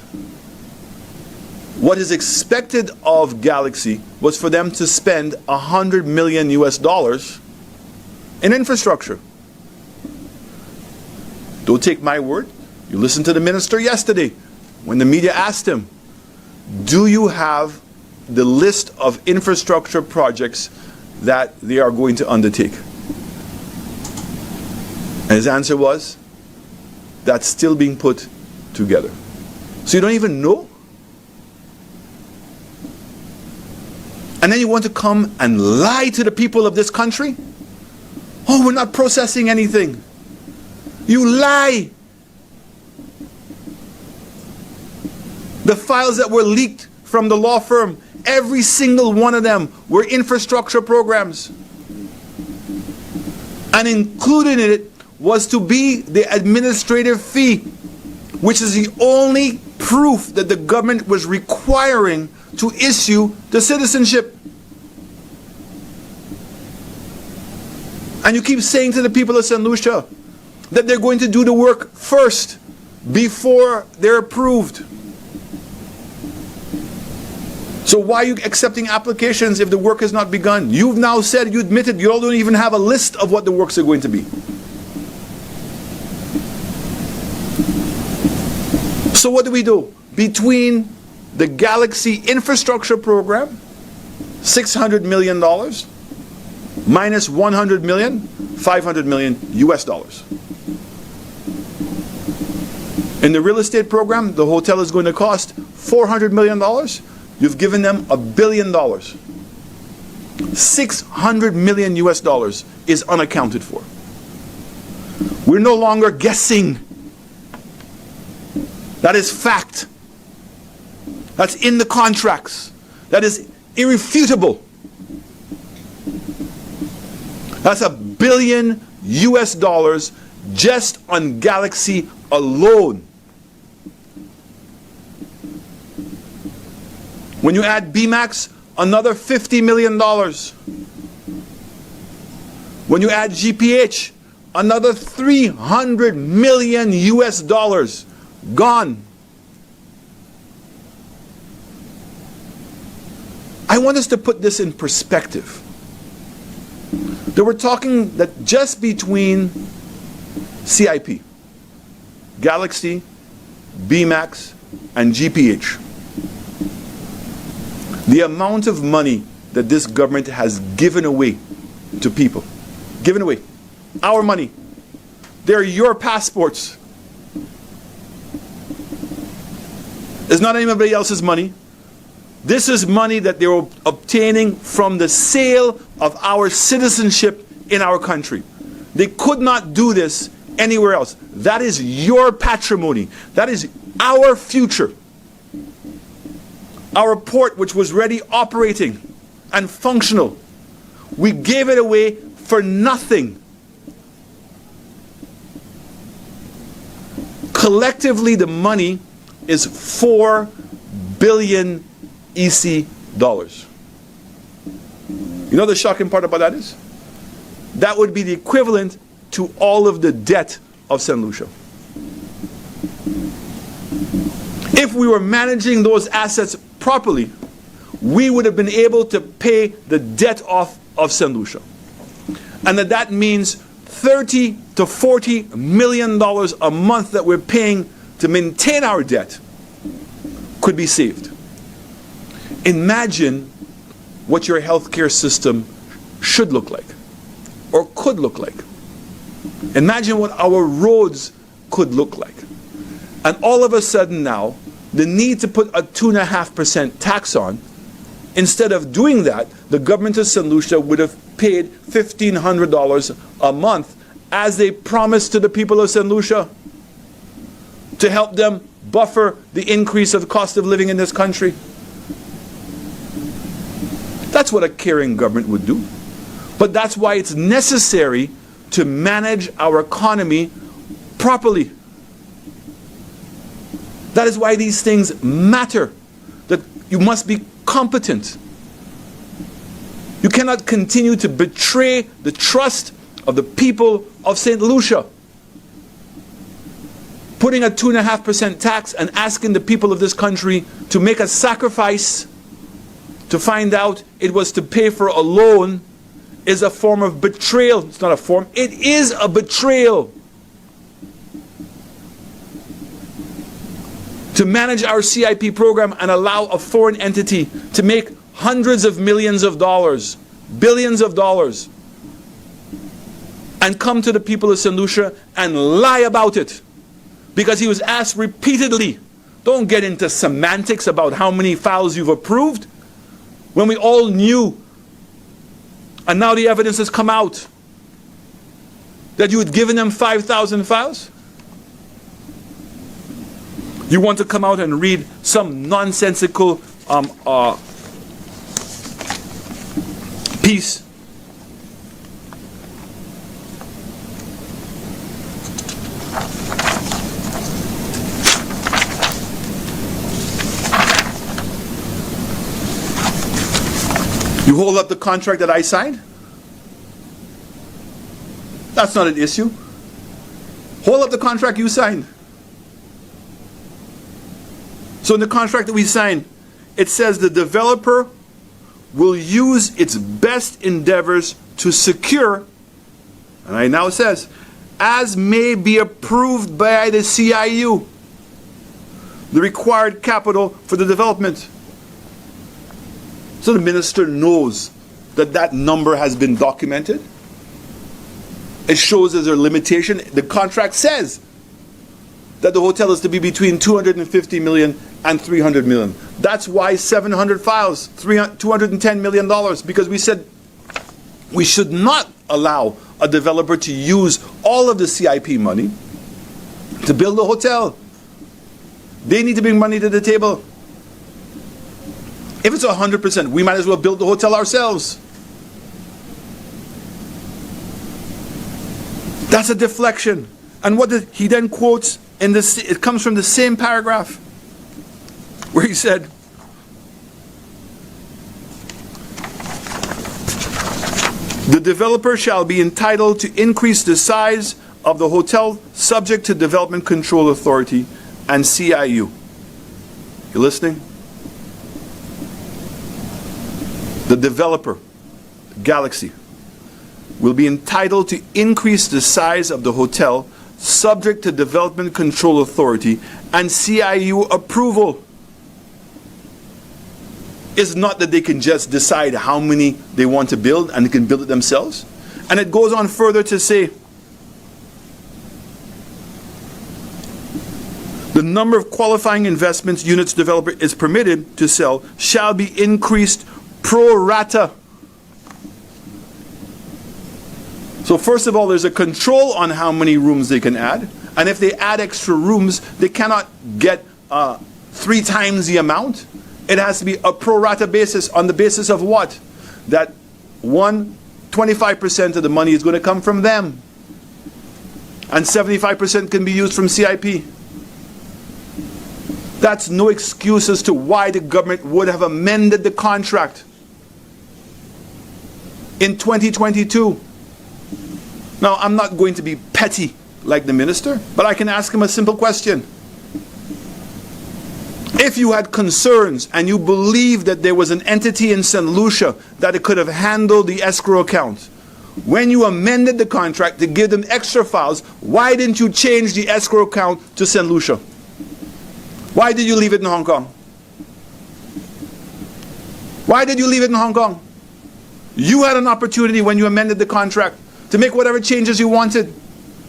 what is expected of Galaxy was for them to spend $100 million in infrastructure. Don't take my word. You listened to the minister yesterday when the media asked him, do you have the list of infrastructure projects that they are going to undertake? And his answer was, that's still being put together. So you don't even know? And then you want to come and lie to the people of this country? Oh, we're not processing anything. You lie. The files that were leaked from the law firm, every single one of them were infrastructure programs. And included in it was to be the administrative fee, which is the only proof that the government was requiring to issue the citizenship. And you keep saying to the people of St. Lucia that they're going to do the work first before they're approved. So why are you accepting applications if the work has not begun? You've now said, you admitted, you all don't even have a list of what the works are going to be. So what do? Between the Galaxy infrastructure program, $600 million, minus $100 million, $500 million US dollars. In the real estate program, the hotel is going to cost $400 million. You've given them $1 billion. $600 million US dollars is unaccounted for. We're no longer guessing. That is fact. That's in the contracts. That is irrefutable. That's $1 billion US dollars just on Galaxy alone. When you add Bmax, another $50 million. When you add GPH, another $300 million US dollars gone. I want us to put this in perspective. That we're talking that just between CIP, Galaxy, Bmax, and GPH, the amount of money that this government has given away to people, given away, our money, they're your passports. It's not anybody else's money. This is money that they were obtaining from the sale of our citizenship in our country. They could not do this anywhere else. That is your patrimony. That is our future. Our port, which was ready operating and functional, we gave it away for nothing. Collectively, the money is 4 billion EC dollars. You know the shocking part about that is? That would be the equivalent to all of the debt of St. Lucia. If we were managing those assets properly, we would have been able to pay the debt off of St. Lucia. And that means $30 to $40 million a month that we're paying to maintain our debt could be saved. Imagine what your healthcare system should look like, or could look like. Imagine what our roads could look like. And all of a sudden now, the need to put a 2.5% tax on, instead of doing that, the government of St. Lucia would have paid $1,500 a month as they promised to the people of St. Lucia to help them buffer the increase of the cost of living in this country. That's what a caring government would do. But that's why it's necessary to manage our economy properly. That is why these things matter. That you must be competent. You cannot continue to betray the trust of the people of St. Lucia. Putting a 2.5% tax and asking the people of this country to make a sacrifice to find out it was to pay for a loan is a form of betrayal. It's not a form, it is a betrayal. To manage our CIP program and allow a foreign entity to make hundreds of millions of dollars, billions of dollars, and come to the people of St. Lucia and lie about it because he was asked repeatedly. Don't get into semantics about how many files you've approved when we all knew, and now the evidence has come out, that you had given them 5,000 files. You want to come out and read some nonsensical piece. You hold up the contract that I signed? That's not an issue. Hold up the contract you signed. So in the contract that we signed, it says the developer will use its best endeavors to secure, and it now says, as may be approved by the CIU, the required capital for the development. So the minister knows that that number has been documented. It shows as a limitation. The contract says that the hotel is to be between 250 million and 300 million. That's why 700 files, $210 million, because we said we should not allow a developer to use all of the CIP money to build a hotel. They need to bring money to the table. If it's 100%, we might as well build the hotel ourselves. That's a deflection. And what he then quotes in this, it comes from the same paragraph where he said, the developer shall be entitled to increase the size of the hotel subject to Development Control Authority and CIU. You listening? The developer, Galaxy, will be entitled to increase the size of the hotel subject to Development Control Authority and CIU approval. It's not that they can just decide how many they want to build and they can build it themselves. And it goes on further to say, the number of qualifying investments units developer is permitted to sell shall be increased pro rata. So first of all, there's a control on how many rooms they can add. And if they add extra rooms, they cannot get 3 times the amount. It has to be a pro rata basis. On the basis of what? That 25% of the money is going to come from them. And 75% can be used from CIP. That's no excuse as to why the government would have amended the contract in 2022. Now, I'm not going to be petty like the minister, but I can ask him a simple question. If you had concerns and you believed that there was an entity in St. Lucia that it could have handled the escrow account, when you amended the contract to give them extra files, why didn't you change the escrow account to St. Lucia? Why did you leave it in Hong Kong? Why did you leave it in Hong Kong? You had an opportunity when you amended the contract to make whatever changes you wanted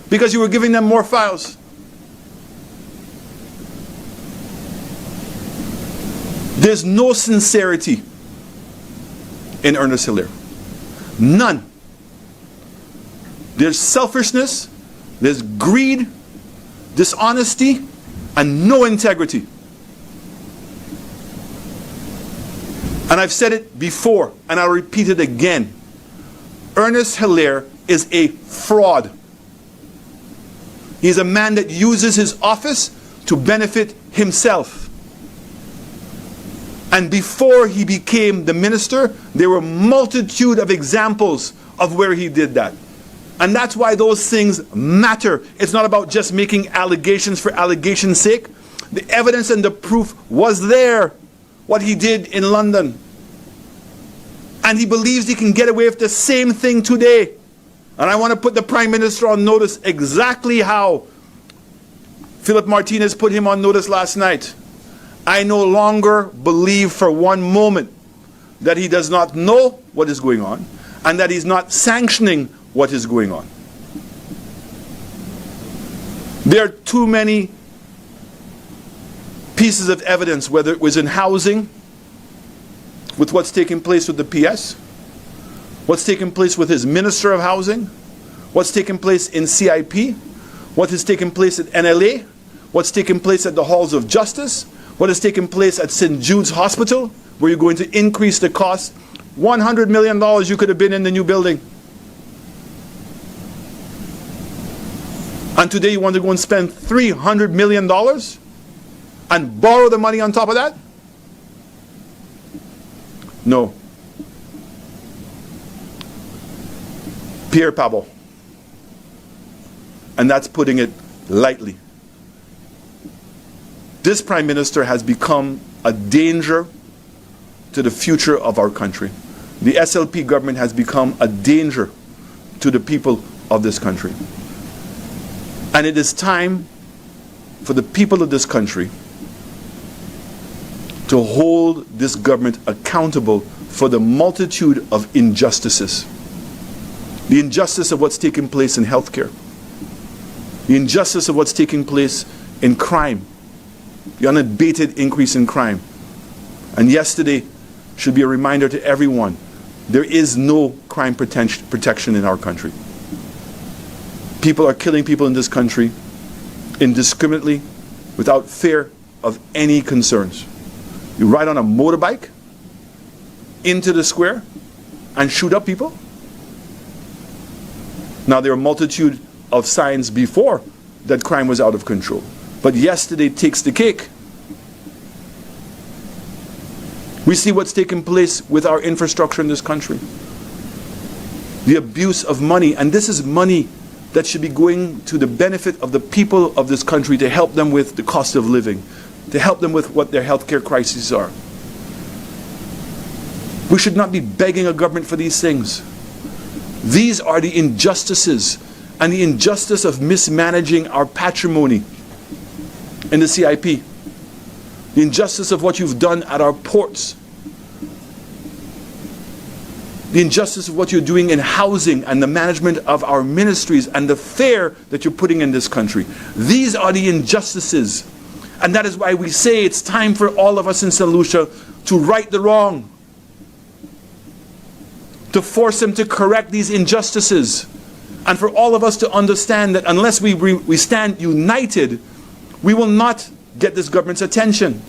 because you were giving them more files. There's no sincerity in Ernest Hilaire. None. There's selfishness, there's greed, dishonesty, and no integrity. And I've said it before, and I'll repeat it again. Ernest Hilaire is a fraud. He's a man that uses his office to benefit himself. And before he became the minister, there were a multitude of examples of where he did that. And that's why those things matter. It's not about just making allegations for allegation's sake. The evidence and the proof was there, what he did in London. And he believes he can get away with the same thing today. And I want to put the Prime Minister on notice exactly how Philip Martinez put him on notice last night. I no longer believe for one moment that he does not know what is going on and that he's not sanctioning what is going on. There are too many pieces of evidence, whether it was in housing, with what's taking place with the PS, what's taking place with his Minister of Housing, what's taking place in CIP, what has taken place at NLA, what's taking place at the Halls of Justice, what has taken place at St. Jude's Hospital, where you're going to increase the cost. $100 million you could have been in the new building. And today you want to go and spend $300 million and borrow the money on top of that? No. Pierre Pablo. And that's putting it lightly. This Prime Minister has become a danger to the future of our country. The SLP government has become a danger to the people of this country. And it is time for the people of this country to hold this government accountable for the multitude of injustices. The injustice of what's taking place in healthcare. The injustice of what's taking place in crime. The unabated increase in crime. And yesterday should be a reminder to everyone, there is no crime protection in our country. People are killing people in this country indiscriminately, without fear of any concerns. You ride on a motorbike into the square and shoot up people? Now, there are a multitude of signs before that crime was out of control. But yesterday takes the cake. We see what's taking place with our infrastructure in this country. The abuse of money, and this is money that should be going to the benefit of the people of this country to help them with the cost of living, to help them with what their healthcare crises are. We should not be begging a government for these things. These are the injustices, and the injustice of mismanaging our patrimony in the CIP. The injustice of what you've done at our ports. The injustice of what you're doing in housing and the management of our ministries and the fare that you're putting in this country. These are the injustices. And that is why we say it's time for all of us in St. Lucia to right the wrong, to force them to correct these injustices, and for all of us to understand that unless we stand united, we will not get this government's attention.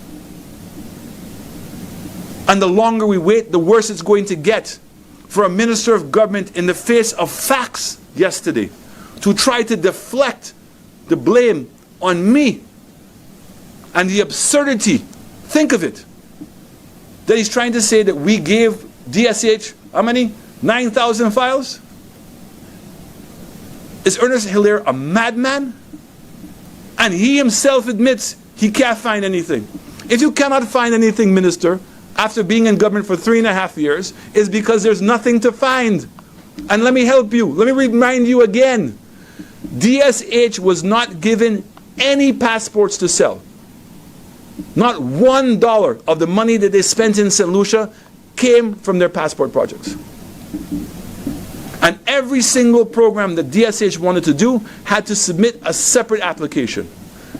And the longer we wait, the worse it's going to get for a minister of government, in the face of facts yesterday, to try to deflect the blame on me. And the absurdity, think of it, that he's trying to say that we gave DSH, how many? 9,000 files? Is Ernest Hilaire a madman? And he himself admits he can't find anything. If you cannot find anything, Minister, after being in government for 3.5 years, is because there's nothing to find. And let me help you. Let me remind you again. DSH was not given any passports to sell. Not $1 of the money that they spent in St. Lucia came from their passport projects. And every single program that DSH wanted to do had to submit a separate application.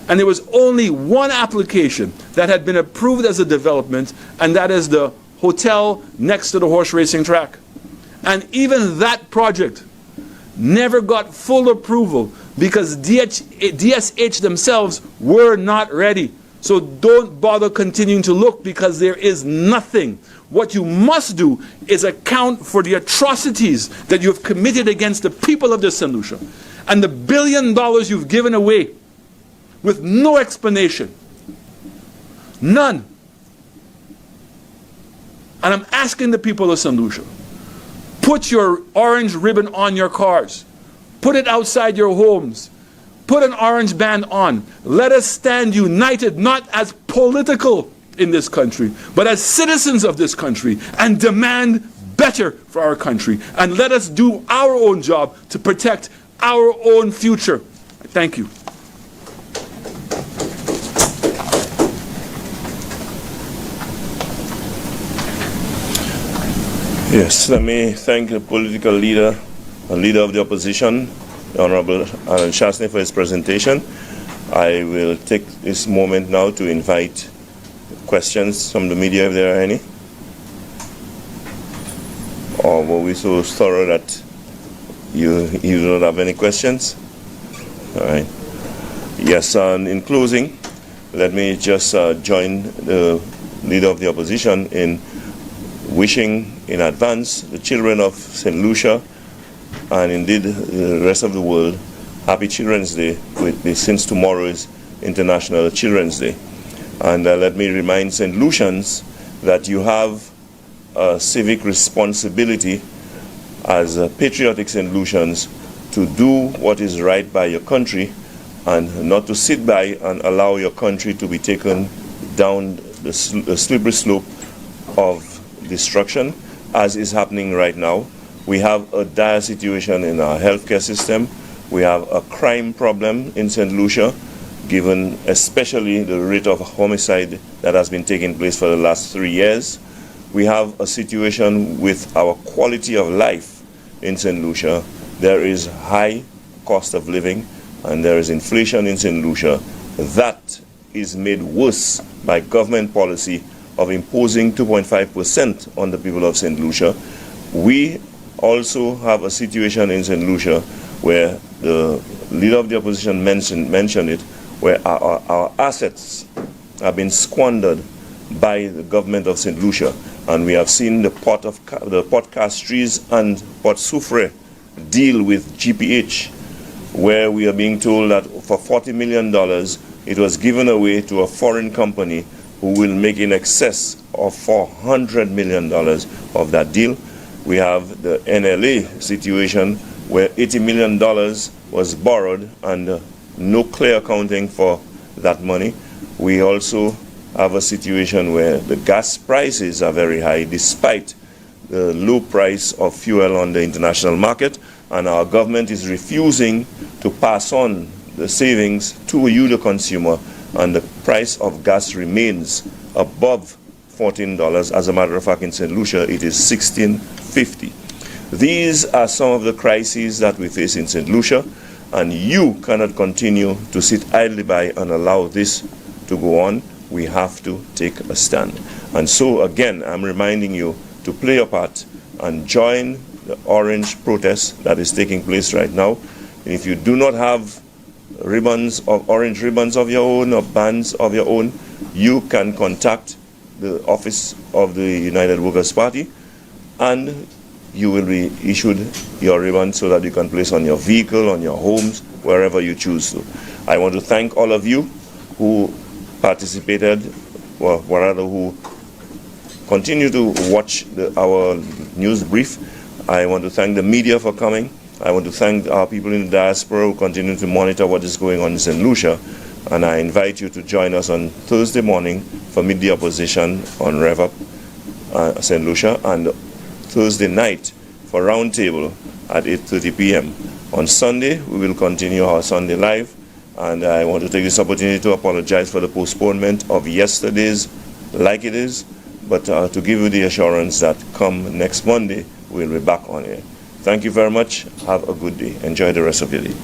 And there was only one application that had been approved as a development, and that is the hotel next to the horse racing track. And even that project never got full approval because DSH themselves were not ready. So don't bother continuing to look, because there is nothing. What you must do is account for the atrocities that you have committed against the people of the St. Lucia, and the $1 billion you've given away with no explanation. None. And I'm asking the people of St. Lucia, put your orange ribbon on your cars. Put it outside your homes. Put an orange band on. Let us stand united, not as political in this country, but as citizens of this country, and demand better for our country. And let us do our own job to protect our own future. Thank you. Yes, let me thank the political leader and leader of the opposition, the Honorable Alan Chastanet, for his presentation. I will take this moment now to invite questions from the media, if there are any. Or were we so thorough that you don't have any questions? All right. Yes, and in closing, let me just join the leader of the opposition in wishing in advance the children of St. Lucia and indeed the rest of the world Happy Children's Day, since tomorrow is International Children's Day. And let me remind St. Lucians that you have a civic responsibility as patriotic St. Lucians to do what is right by your country, and not to sit by and allow your country to be taken down the slippery slope of destruction, as is happening right now. We have a dire situation in our healthcare system. We have a crime problem in St. Lucia, given especially the rate of homicide that has been taking place for the last 3 years. We have a situation with our quality of life in St. Lucia. There is high cost of living, and there is inflation in St. Lucia. That is made worse by government policy of imposing 2.5% on the people of St. Lucia. We also have a situation in St. Lucia where the leader of the opposition mentioned it, where our assets have been squandered by the government of St. Lucia. And we have seen the Port Castries and Port Soufrière deal with GPH, where we are being told that for $40 million it was given away to a foreign company who will make in excess of $400 million of that deal. We have the NLA situation where $80 million was borrowed and no clear accounting for that money. We also have a situation where the gas prices are very high despite the low price of fuel on the international market, and our government is refusing to pass on the savings to you, the consumer, and the price of gas remains above $14. As a matter of fact, in St. Lucia, it is $16.50. These are some of the crises that we face in St. Lucia, and you cannot continue to sit idly by and allow this to go on, we have to take a stand. And so again, I'm reminding you to play your part and join the orange protest that is taking place right now. And if you do not have orange ribbons of your own or bands of your own, you can contact the office of the United Workers' Party and you will be issued your ribbon so that you can place on your vehicle, on your homes, wherever you choose to. I want to thank all of you who participated, or rather who continue to watch our news brief. I want to thank the media for coming. I want to thank our people in the diaspora who continue to monitor what is going on in St. Lucia. And I invite you to join us on Thursday morning for Meet the Opposition on Rev Up St. Lucia, and Thursday night for Roundtable at 8:30 p.m. On Sunday, we will continue our Sunday Live, and I want to take this opportunity to apologize for the postponement of yesterday's Like It Is, but to give you the assurance that come next Monday, we'll be back on air. Thank you very much. Have a good day. Enjoy the rest of your day.